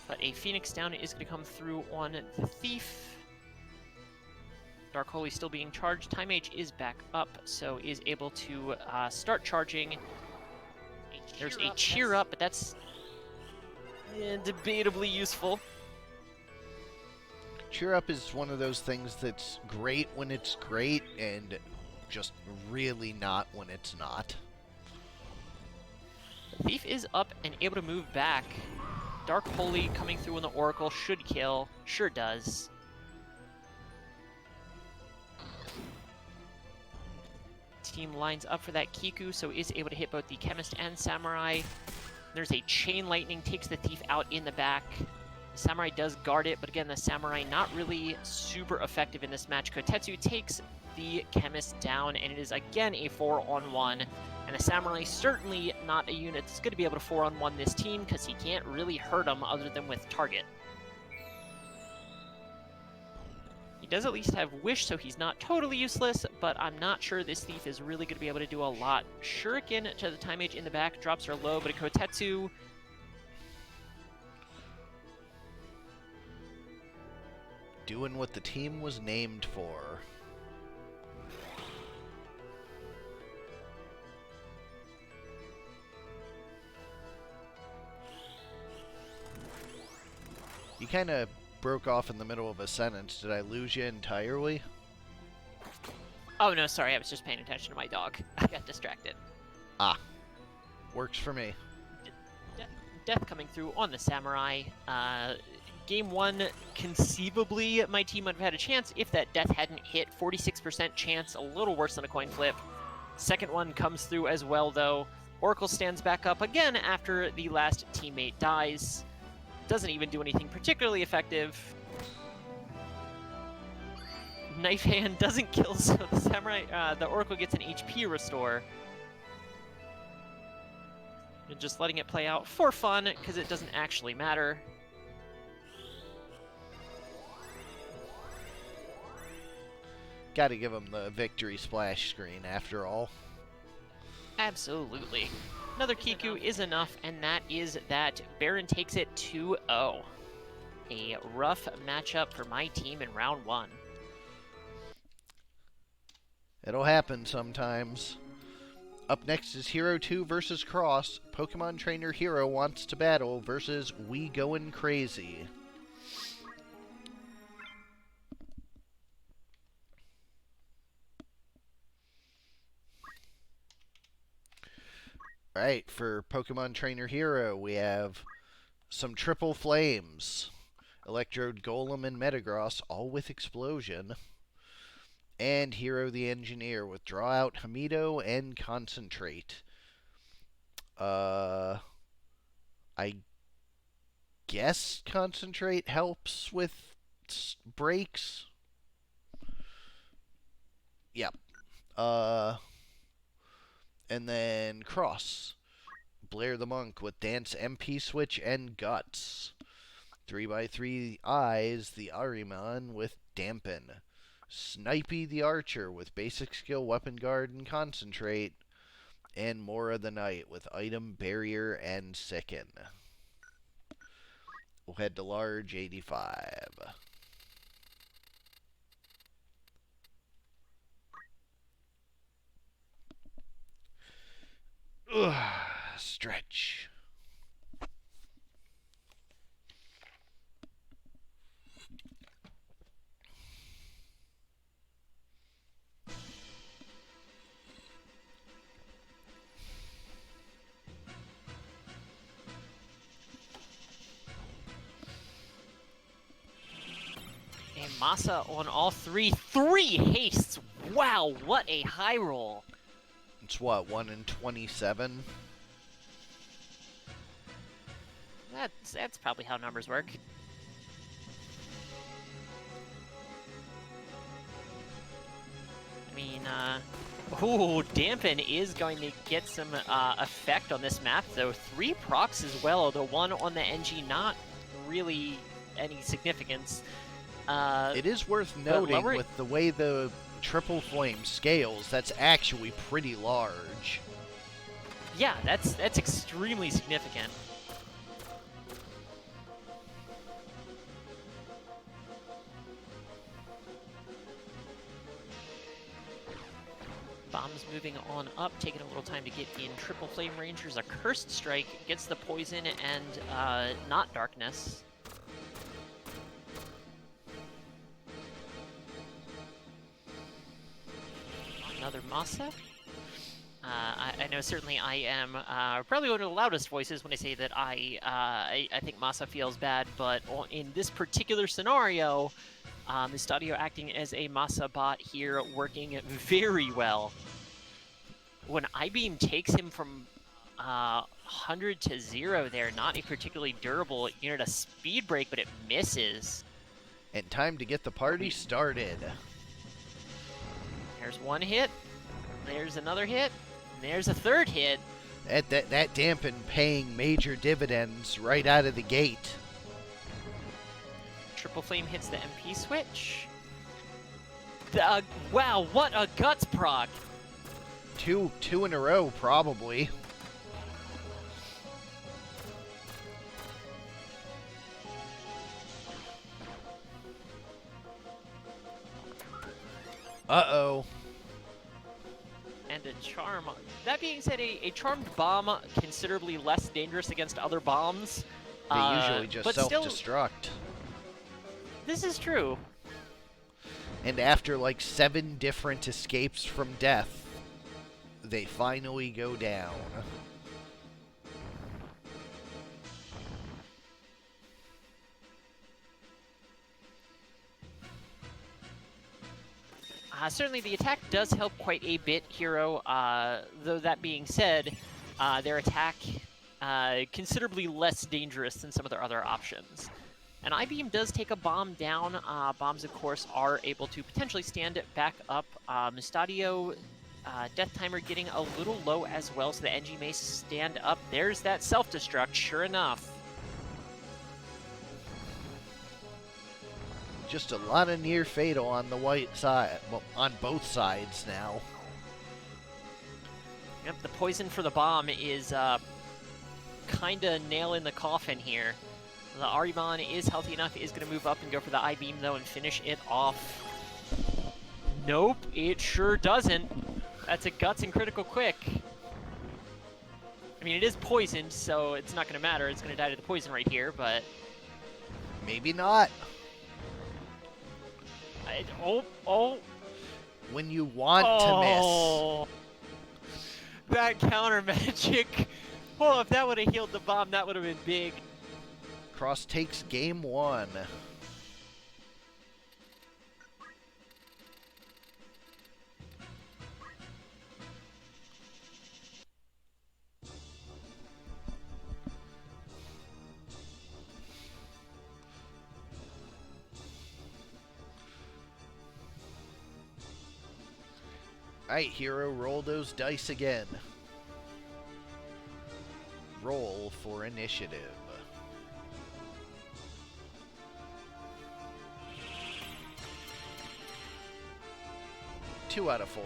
But a Phoenix Down is going to come through on the Thief. Dark Holy still being charged. Time Mage is back up, so is able to start charging. There's a cheer up, but that's debatably useful. Cheer up is one of those things that's great when it's great, and just really not when it's not. The Thief is up and able to move back. Dark Holy coming through on the Oracle should kill. Sure does. Team lines up for that Kiku, so is able to hit both the Chemist and Samurai. There's a Chain Lightning, takes the Thief out in the back. The Samurai does guard it, but again, the Samurai not really super effective in this match. Kotetsu takes the Chemist down, and it is again a 4-on-1. And the Samurai certainly not a unit that's going to be able to 4-on-1 this team, because he can't really hurt him other than with target. He does at least have Wish, so he's not totally useless, but I'm not sure this Thief is really going to be able to do a lot. Shuriken to the Time Mage in the back, drops her low, but a Kotetsu... Doing what the team was named for. You kind of broke off in the middle of a sentence. Did I lose you entirely? Oh, no, sorry. I was just paying attention to my dog. I got distracted. Ah. Works for me. Death coming through on the Samurai. Game 1, conceivably, my team would have had a chance if that death hadn't hit. 46% chance, a little worse than a coin flip. Second one comes through as well, though. Oracle stands back up again after the last teammate dies. Doesn't even do anything particularly effective. Knife Hand doesn't kill, so the Samurai, the Oracle gets an HP restore. And just letting it play out for fun, because it doesn't actually matter. Gotta give him the victory splash screen after all. Absolutely. Another Kiku is enough, and that is that. Barren takes it 2-0. A rough matchup for my team in round 1. It'll happen sometimes. Up next is Hero 2 versus Cross. Pokemon Trainer Hero wants to battle versus We Goin' Crazy. Alright, for Pokemon Trainer Hero, we have some Triple Flames. Electrode, Golem, and Metagross, all with Explosion. And Hero the Engineer with Draw Out, Hamido, and Concentrate. I guess Concentrate helps with breaks. Yep. And then Cross. Blair the Monk with Dance, MP Switch, and Guts. 3x3 Eyes, the Ariman with Dampen. Snipey the Archer with Basic Skill, Weapon Guard, and Concentrate. And Mora the Knight with Item, Barrier, and Sicken. We'll head to large 85. Ugh, stretch. And Masa on all three. 3 hastes! Wow, what a high roll. It's what, 1 in 27? That's probably how numbers work. I mean, ooh, Dampen is going to get some effect on this map, though. 3 procs as well. The one on the NG, not really any significance. It is worth noting with the way the Triple Flame scales, that's actually pretty large. Yeah, that's extremely significant. Bombs moving on up, taking a little time to get in. Triple Flame Rangers, a Cursed Strike, gets the poison and not darkness. Another Masa. I know certainly I am probably one of the loudest voices when I say that I think Masa feels bad, but in this particular scenario, Estadio acting as a Masa bot here, working very well. When I-Beam takes him from 100 to 0 there, not a particularly durable unit of speed break, but it misses. And time to get the party started. There's one hit, there's another hit, and there's a third hit. That Dampen paying major dividends right out of the gate. Triple Flame hits the MP switch. Wow, what a Guts proc! Two in a row, probably. Uh-oh. And a Charm. That being said, a Charmed Bomb considerably less dangerous against other bombs. They usually just self-destruct. This is true. And after like 7 different escapes from death, they finally go down. Certainly the attack does help quite a bit, Hero, though that being said, their attack considerably less dangerous than some of their other options. And I-Beam does take a bomb down. Bombs, of course, are able to potentially stand back up. Mustadio, Death Timer getting a little low as well, so the NG may stand up. There's that self-destruct, sure enough. Just a lot of near fatal on the white side, well, on both sides now. Yep, the poison for the bomb is kind of nail in the coffin here. The Ariman is healthy enough, is going to move up and go for the I-Beam, though, and finish it off. Nope, it sure doesn't. That's a Guts and Critical Quick. I mean, it is poisoned, so it's not going to matter. It's going to die to the poison right here, but... Maybe not. Oh. When you want to miss. That counter magic. Oh, if that would have healed the bomb, that would have been big. Cross takes game 1. Alright, Hero, roll those dice again. Roll for initiative. 2 out of 4.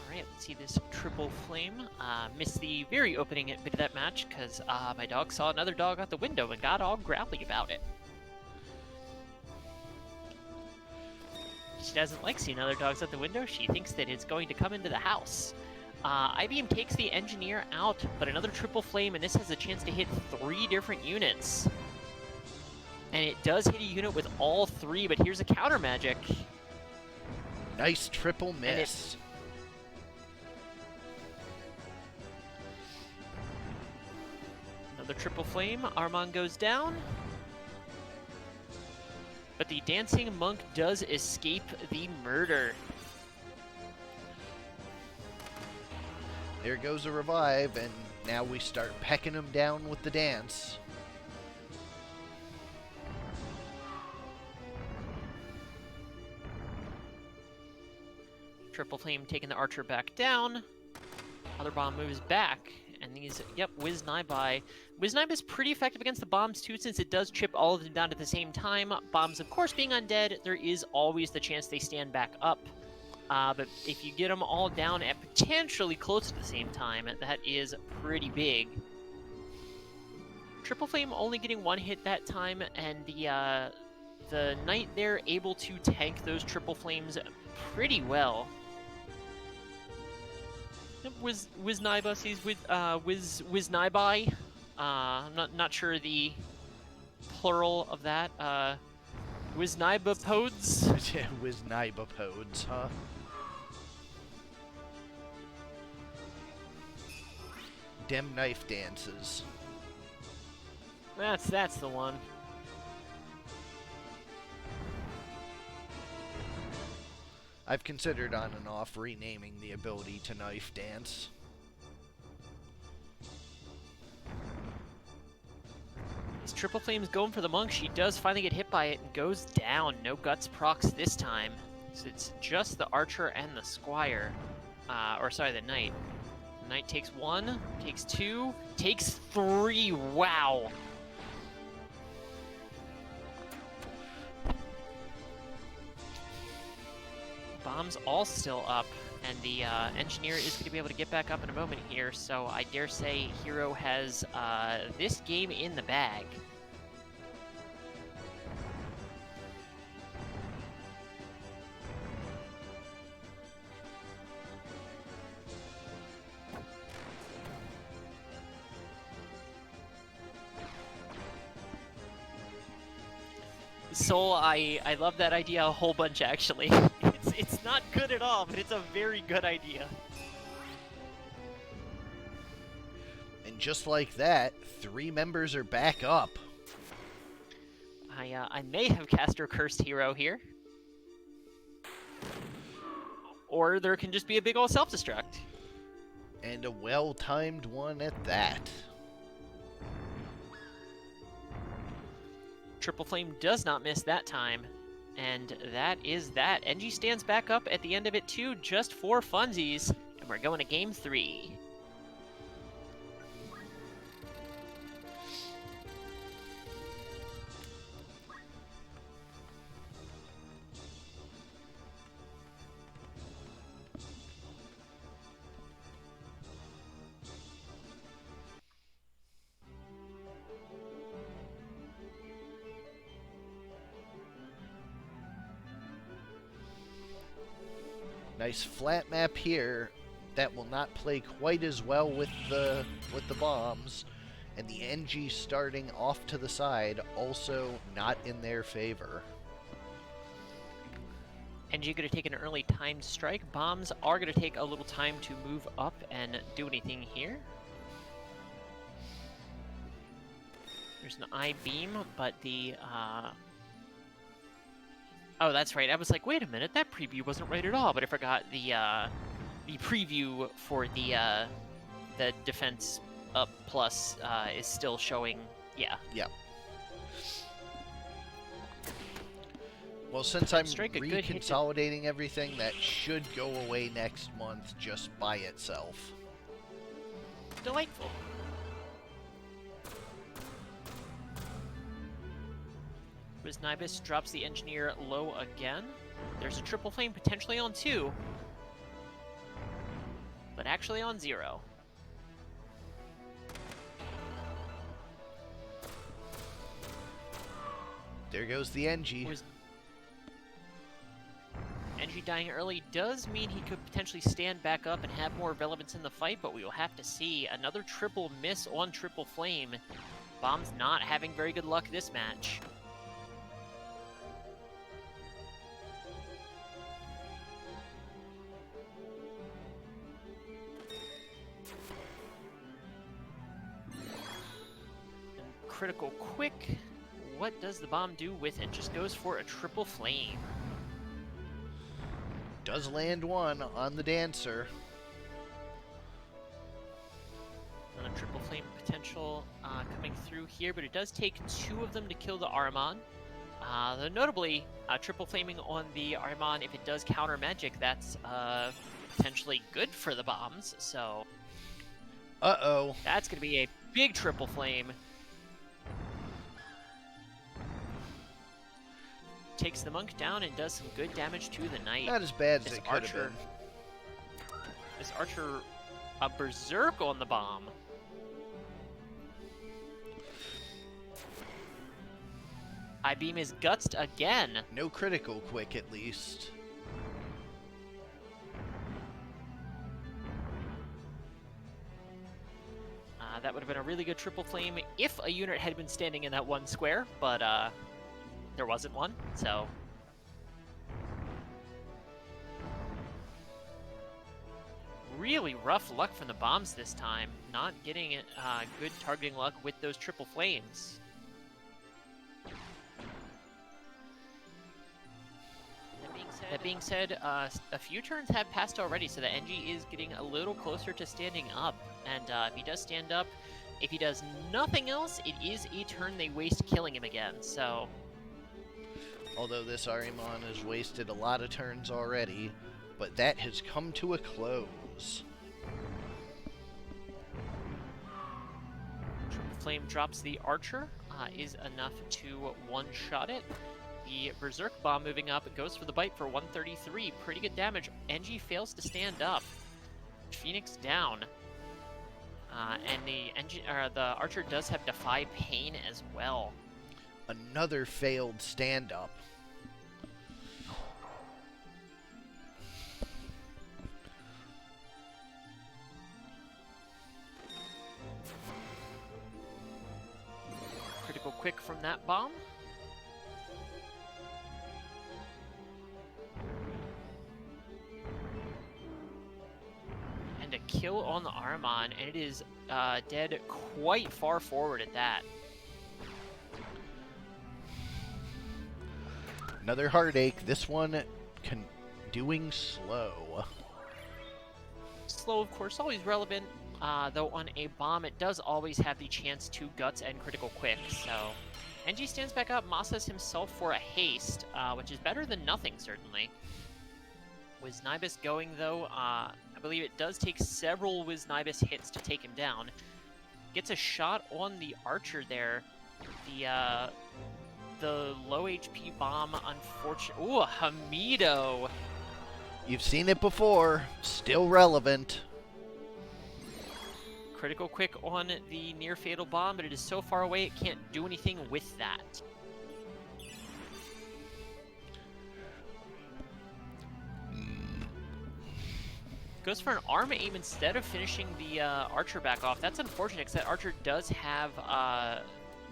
Alright, let's see this triple flame. Missed the very opening bit of that match because my dog saw another dog out the window and got all growly about it. She doesn't like seeing other dogs out the window. She thinks that it's going to come into the house. I-Beam takes the Engineer out, but another triple flame, and this has a chance to hit 3 different units. And it does hit a unit with all 3, but here's a counter magic. Nice triple miss. Another triple flame. Armand goes down. But the Dancing Monk does escape the murder. There goes a revive, and now we start pecking him down with the dance. Triple Flame taking the Archer back down. Other bomb moves back. And these, yep, Wiznaibai. Wiznaibai is pretty effective against the bombs, too, since it does chip all of them down at the same time. Bombs, of course, being undead, there is always the chance they stand back up. But if you get them all down at potentially close to the same time, that is pretty big. Triple Flame only getting 1 hit that time, and the Knight there able to tank those Triple Flames pretty well. Wiznaibai sees Wiznaibai. I'm not sure the plural of that. Wiznaibapodes? Yeah, Wiznaibapodes, huh? Dem knife dances. That's the one. I've considered on and off renaming the ability to knife dance. As Triple Flame's going for the Monk, she does finally get hit by it and goes down. No Guts procs this time. So it's just the Archer and the Squire. The Knight. The Knight takes 1, takes 2, takes 3. Wow. Bombs all still up, and the Engineer is going to be able to get back up in a moment here, so I dare say Hero has this game in the bag. Soul, I love that idea a whole bunch, actually. It's not good at all, but it's a very good idea. And just like that, 3 members are back up. I may have cast or cursed Hero here. or there can just be a big old self-destruct. And a well-timed one at that. Triple Flame does not miss that time, and that is that. NG stands back up at the end of it too, just for funsies, and we're going to game 3. Nice flat map here. That will not play quite as well with the bombs, and the NG starting off to the side also not in their favor. NG going to take an early timed strike. Bombs are going to take a little time to move up and do anything here. There's an I-beam, but the oh, that's right. I was like, wait a minute, that preview wasn't right at all. But I forgot the preview for the defense up plus is still showing. Yeah. Yep. Well, since I'm reconsolidating everything, that should go away next month just by itself. Delightful. Nibus drops the engineer low again. There's a triple flame potentially on 2, but actually on 0. There goes the NG. NG dying early does mean he could potentially stand back up and have more relevance in the fight, but we will have to see. Another triple miss on triple flame. Bomb's not having very good luck this match. Critical quick. What does the bomb do with it? Just goes for a triple flame. Does land one on the dancer. And a triple flame potential coming through here, but it does take 2 of them to kill the Ahriman. Though notably, triple flaming on the Ahriman, if it does counter magic, that's potentially good for the bombs. So, uh-oh, that's going to be a big triple flame. Takes the monk down and does some good damage to the knight. Not as bad as it could have been. This archer, a berserk on the bomb. I-beam is gutsed again. No critical quick, at least. That would have been a really good triple flame if a unit had been standing in that one square, but there wasn't one, so. Really rough luck from the bombs this time. Not getting good targeting luck with those triple flames. That being said, a few turns have passed already, so the NG is getting a little closer to standing up. And if he does stand up, if he does nothing else, it is a turn they waste killing him again, so. Although this Ahriman has wasted a lot of turns already, but that has come to a close. Triple Flame drops the archer, is enough to one-shot it. The Berserk Bomb moving up, it goes for the bite for 133. Pretty good damage. NG fails to stand up. Phoenix down. And the archer does have Defy Pain as well. Another failed stand-up. Critical quick from that bomb. And a kill on the Ahriman, and it is dead quite far forward at that. Another heartache. This one doing slow. Slow, of course, always relevant. Though on a bomb, it does always have the chance to guts and critical quick. So, NG stands back up, Masas himself for a haste, which is better than nothing, certainly. Wiznibus going, though, I believe it does take several Wiznibus hits to take him down. Gets a shot on the archer there. The low HP bomb, unfortunately. Ooh, Hamido. You've seen it before. Still relevant. Critical quick on the near fatal bomb, but it is so far away it can't do anything with that. Goes for an arm aim instead of finishing the archer back off. That's unfortunate because that archer does have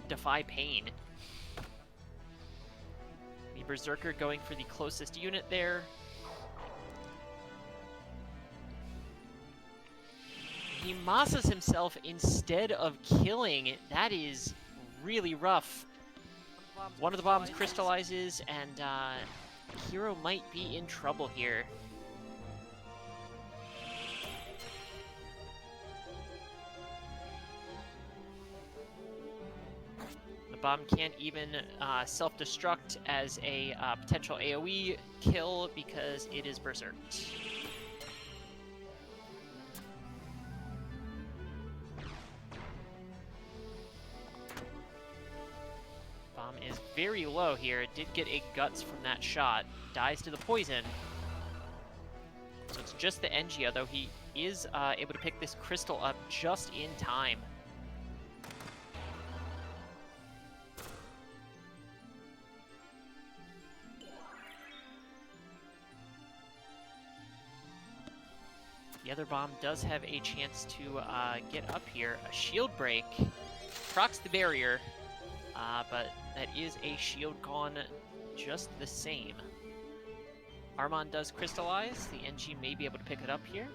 Defy Pain. The Berserker going for the closest unit there. He Masas himself instead of killing. That is really rough. One of the bombs crystallizes, and Hero might be in trouble here. The bomb can't even self-destruct as a potential AoE kill because it is berserked. Bomb is very low here. It did get a guts from that shot. Dies to the poison. So it's just the Engia, though he is able to pick this crystal up just in time. The other bomb does have a chance to get up here. A shield break. Procs the barrier. But that is a shield gone just the same. Armand does crystallize. The NG may be able to pick it up here.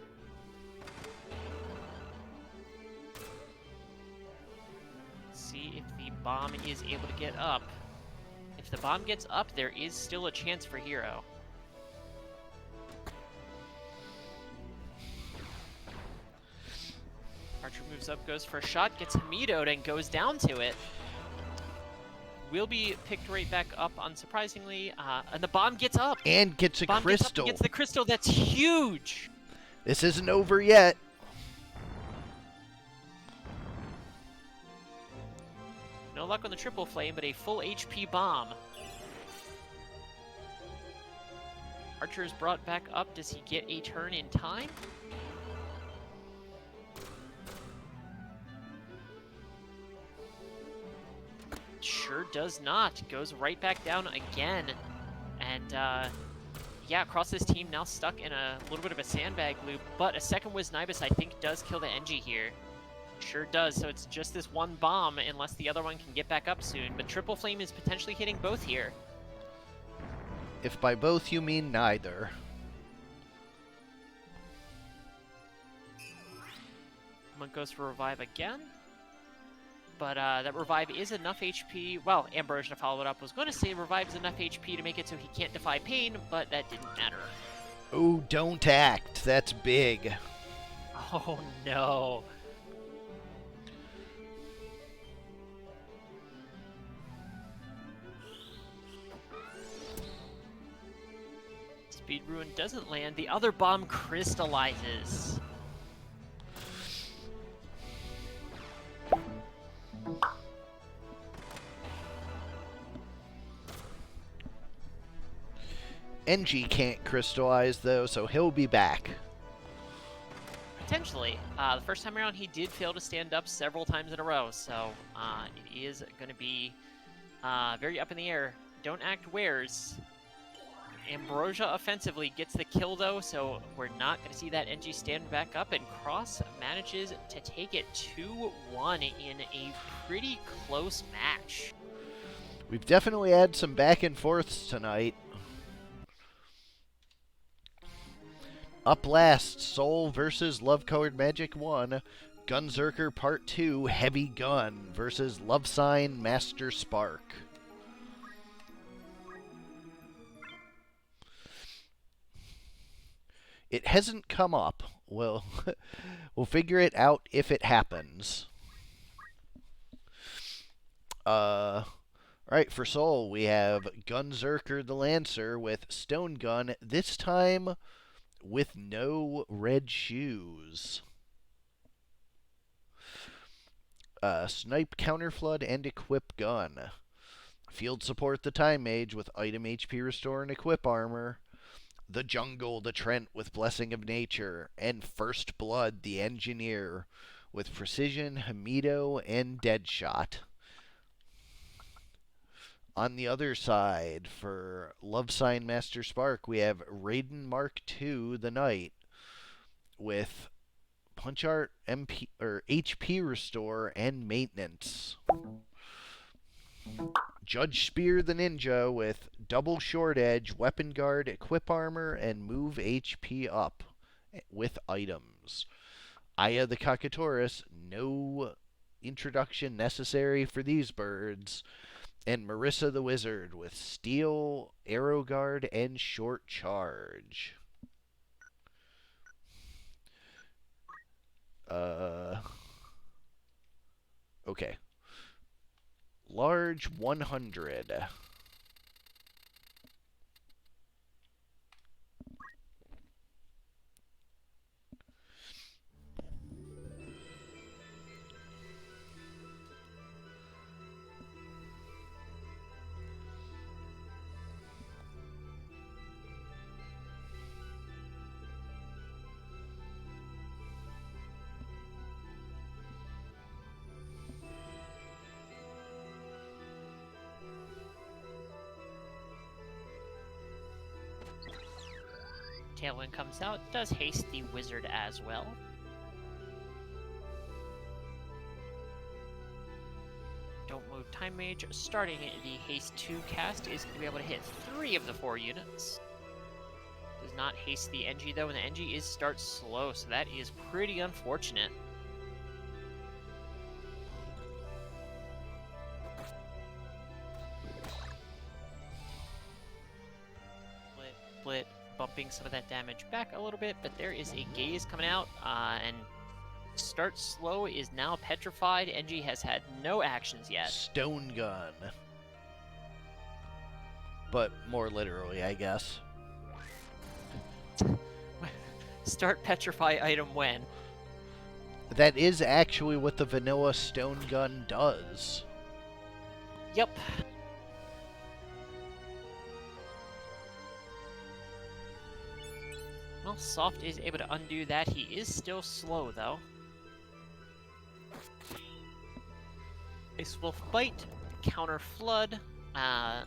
Let's see if the bomb is able to get up. If the bomb gets up, there is still a chance for Hero. Archer moves up, goes for a shot, gets Hamido'd, and goes down to it. Will be picked right back up, unsurprisingly, and the bomb gets up. And gets a crystal. Gets the crystal. That's huge. This isn't over yet. No luck on the triple flame, but a full HP bomb. Archer is brought back up. Does he get a turn in time? Sure does not. Goes right back down again. And, yeah, across this team now stuck in a little bit of a sandbag loop. But a second Wiznibus, I think, does kill the NG here. Sure does. So it's just this one bomb, unless the other one can get back up soon. But Triple Flame is potentially hitting both here. If by both you mean neither. Monk goes for Revive again. But that Revive is enough HP. Well, Ambrosia, to follow it up, was going to say Revive is enough HP to make it so he can't defy pain, but that didn't matter. Oh, don't act. That's big. Oh, no. Speed Ruin doesn't land. The other bomb crystallizes. NG can't crystallize, though, so he'll be back. Potentially. The first time around, he did fail to stand up several times in a row, so it is going to be very up in the air. Don't act wares. Ambrosia offensively gets the kill, though, so we're not going to see that NG stand back up, and Cross manages to take it 2-1 in a pretty close match. We've definitely had some back and forths tonight. Up last, Soul versus Love Colored Magic 1, Gunzerker Part 2, Heavy Gun versus Love Sign Master Spark. It hasn't come up. Well, we'll figure it out if it happens. Right, for Soul, we have Gunzerker the Lancer with Stone Gun, this time with no red shoes. Snipe, Counterflood, and Equip Gun. Field Support the Time Mage with Item HP Restore and Equip Armor. The Jungle the Trent with Blessing of Nature. And First Blood the Engineer with Precision, Hamido, and Deadshot. On the other side, for Love Sign Master Spark, we have Raiden Mark II the Knight with Punch Art, MP, or HP Restore, and Maintenance. Judge Spear the Ninja with Double Short Edge, Weapon Guard, Equip Armor, and Move HP up with items. Aya the Kakatoris, no introduction necessary for these birds. And Marissa the Wizard with Steel, Arrow Guard, and Short Charge. Okay. Large 100. Tailwind comes out, does haste the wizard as well. Don't Move Time Mage, starting the Haste 2 cast, is going to be able to hit 3 of the 4 units. Does not haste the NG though, and the NG is start slow, so that is pretty unfortunate. Split, bumping some of that damage back a little bit, but there is a gaze coming out, and start slow is now petrified. NG has had no actions yet. Stone Gun. But more literally, I guess. Start petrify item when? That is actually what the vanilla Stone Gun does. Yep. Well, Soft is able to undo that. He is still slow, though. Ice Wolf Bite, Counter Flood, a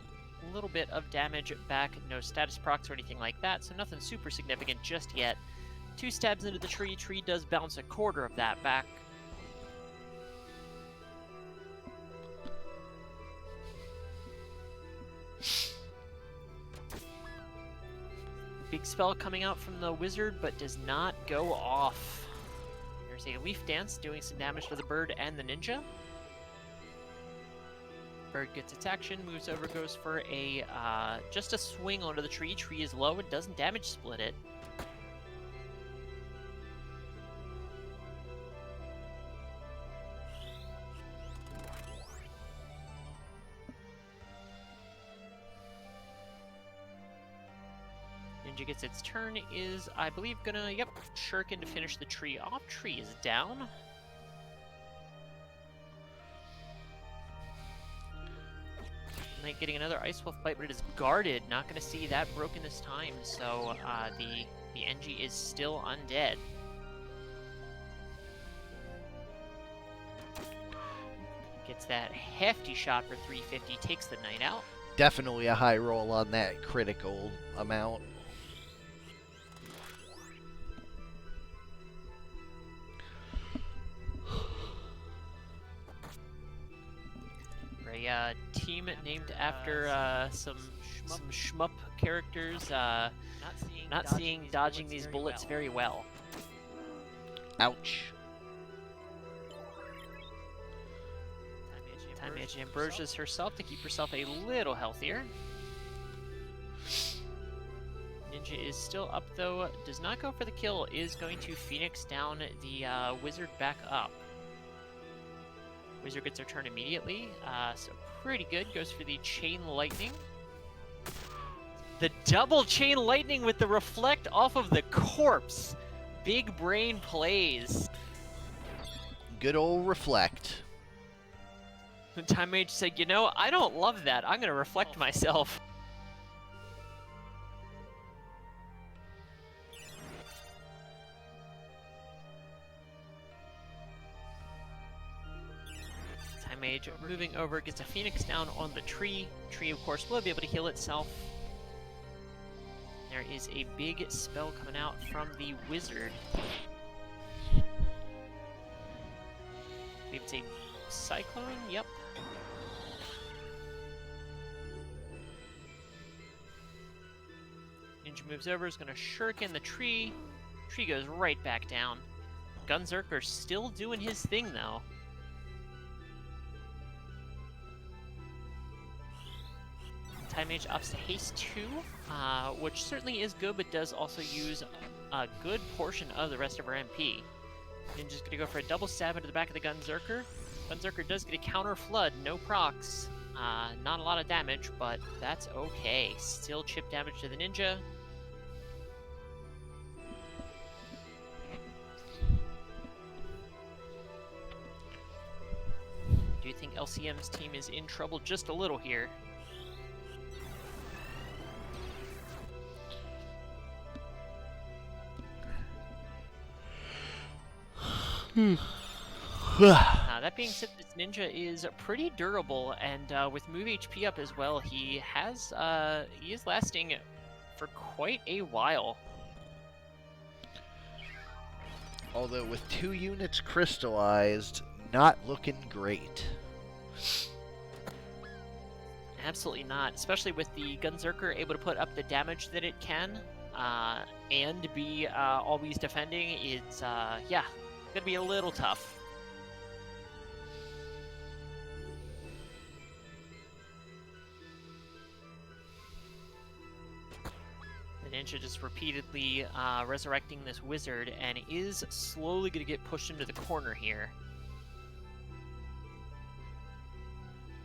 little bit of damage back, no status procs or anything like that, so nothing super significant just yet. 2 stabs into the tree. Tree does bounce a quarter of that back. Big spell coming out from the wizard, but does not go off. There's a Leaf Dance doing some damage to the bird and the ninja. Bird gets its action, moves over, goes for a just a swing onto the tree. Tree is low and doesn't damage split it. Ninja gets its turn, is, I believe, gonna, yep, shuriken to finish the tree off. Tree is down. Knight getting another Ice Wolf Bite, but it is guarded. Not gonna see that broken this time, so the NG is still undead. Gets that hefty shot for 350, takes the Knight out. Definitely a high roll on that critical amount. A team named after some shmup characters, not seeing dodging these bullets very well. Ouch. Time Mage Ambrosia's herself to keep herself a little healthier. Ninja is still up, though. Does not go for the kill. Is going to Phoenix down the Wizard back up. Wizard gets her turn immediately, so pretty good. Goes for the Chain Lightning. The double Chain Lightning with the Reflect off of the corpse. Big brain plays. Good old Reflect. The Time Mage said, you know, I don't love that. I'm going to reflect myself. Time Mage moving over, gets a Phoenix down on the tree. Tree, of course, will be able to heal itself. There is a big spell coming out from the Wizard. It's a Cyclone, yep. Ninja moves over, is going to shuriken the tree. Tree goes right back down. Gunzerker still doing his thing, though. Time Mage ups to Haste 2, which certainly is good, but does also use a good portion of the rest of her MP. Ninja's going to go for a double stab into the back of the Gunzerker. Gunzerker does get a counter flood, no procs. Not a lot of damage, but that's okay. Still chip damage to the Ninja. Do you think LCM's team is in trouble just a little here? That being said, this Ninja is pretty durable, and with move HP up as well, he is lasting for quite a while. Although with 2 units crystallized, not looking great. Absolutely not, especially with the Gunzerker able to put up the damage that it can, and be always defending. It's yeah, gonna be a little tough. Ninja just repeatedly resurrecting this Wizard, and is slowly going to get pushed into the corner here.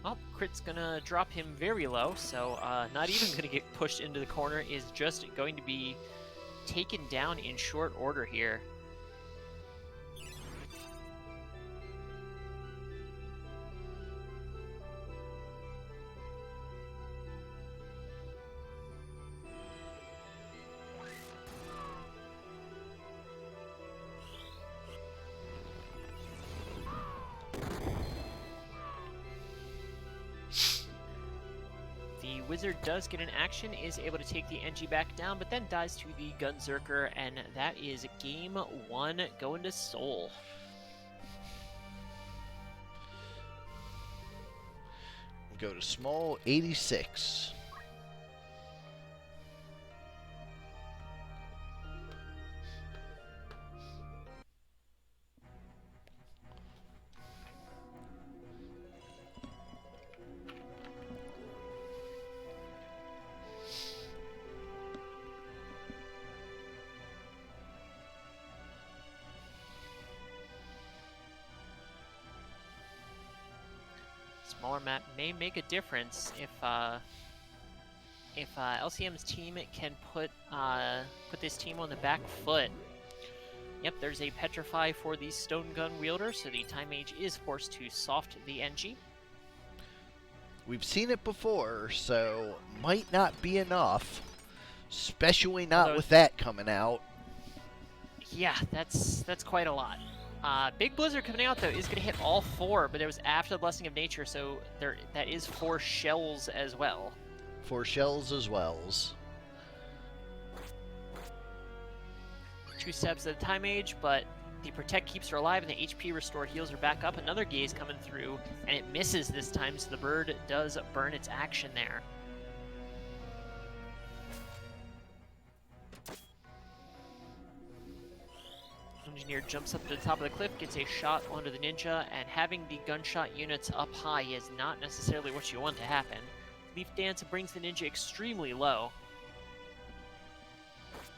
Well, crit's going to drop him very low, so not even going to get pushed into the corner, is just going to be taken down in short order here. Wizard does get an action, is able to take the NG back down, but then dies to the Gunzerker, and that is game 1 going to Soul. We'll go to small 86. Smaller map may make a difference if LCM's team can put this team on the back foot. Yep, there's a Petrify for the Stone Gun wielder, so the Time Mage is forced to soft the NG. We've seen it before, so might not be enough, especially not with that coming out. Yeah, that's quite a lot. Big Blizzard coming out, though, is going to hit all 4, but it was after the Blessing of Nature, so that is 4 shells as well. 4 shells as wells. 2 stabs at the Time Mage, but the Protect keeps her alive, and the HP Restore heals her back up. Another Gaze coming through, and it misses this time, so the bird does burn its action there. Engineer jumps up to the top of the cliff, gets a shot onto the Ninja, and having the gunshot units up high is not necessarily what you want to happen. Leaf Dance brings the Ninja extremely low.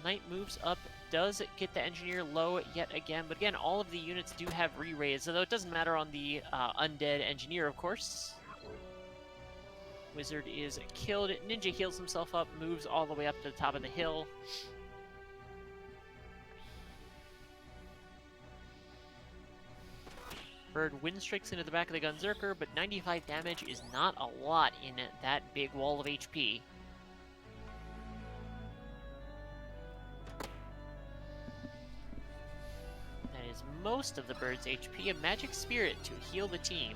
Knight moves up, does get the Engineer low yet again, but again, all of the units do have re-raise, although it doesn't matter on the Undead Engineer, of course. Wizard is killed. Ninja heals himself up, moves all the way up to the top of the hill. Bird wind strikes into the back of the Gunzerker, but 95 damage is not a lot in that big wall of HP. That is most of the bird's HP. A Magic Spirit to heal the team.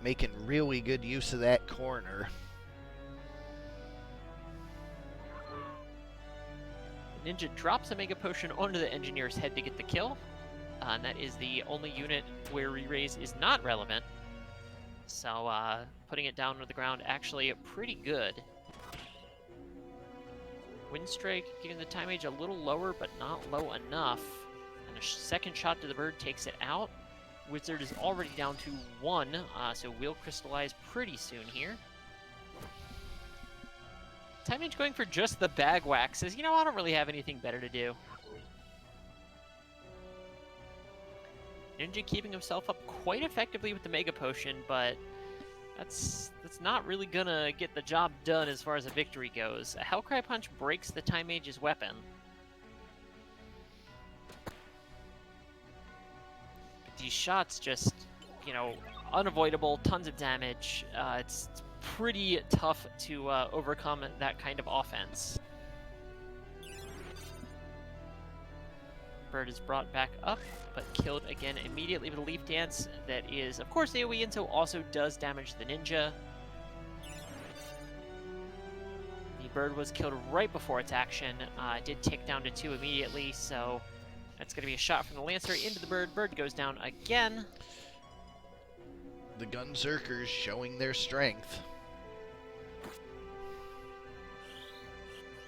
Making really good use of that corner. Ninja drops a Mega Potion onto the Engineer's head to get the kill. And that is the only unit where re-raise is not relevant. So putting it down to the ground actually pretty good. Windstrike getting the time age a little lower, but not low enough. And a second shot to the bird takes it out. Wizard is already down to 1, so will crystallize pretty soon here. Time age going for just the bag whack says, you know, I don't really have anything better to do. Ninja keeping himself up quite effectively with the Mega Potion, but that's not really gonna get the job done as far as a victory goes. A Hellcry Punch breaks the Time Mage's weapon. But these shots just, you know, unavoidable, tons of damage. It's pretty tough to overcome that kind of offense. Bird is brought back up, but killed again immediately with a Leaf Dance. That is, of course, AoE Into also does damage the ninja. The bird was killed right before its action. It did tick down to 2 immediately, so that's going to be a shot from the Lancer into the bird. Bird goes down again. The Gunzerkers showing their strength.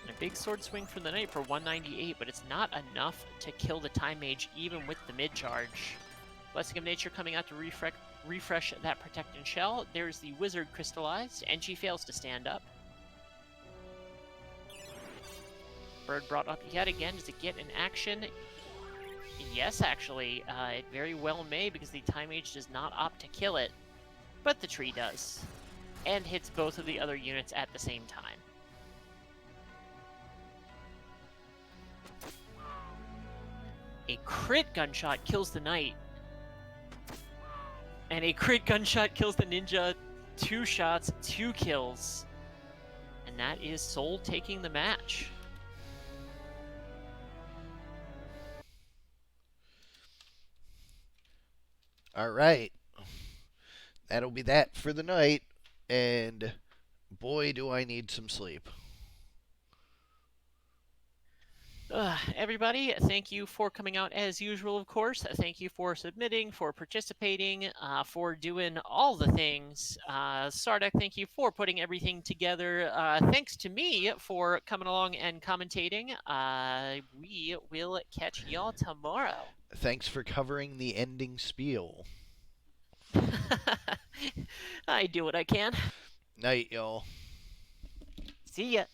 A big sword swing from the Knight for 198, but it's not enough to kill the Time Mage even with the mid-charge. Blessing of Nature coming out to refresh that Protecting Shell. There's the Wizard crystallized, and she fails to stand up. Bird brought up yet again. Does it get an action? Yes, actually. It very well may, because the Time Mage does not opt to kill it, but the tree does, and hits both of the other units at the same time. A crit gunshot kills the Knight. And a crit gunshot kills the ninja. 2 shots, 2 kills. And that is Soul taking the match. Alright. That'll be that for the night. And boy, do I need some sleep. Everybody, thank you for coming out as usual, of course. Thank you for submitting, for participating, for doing all the things. Sardak, thank you for putting everything together. Thanks to me for coming along and commentating. We will catch y'all tomorrow. Thanks for covering the ending spiel. I do what I can. Night, y'all. See ya.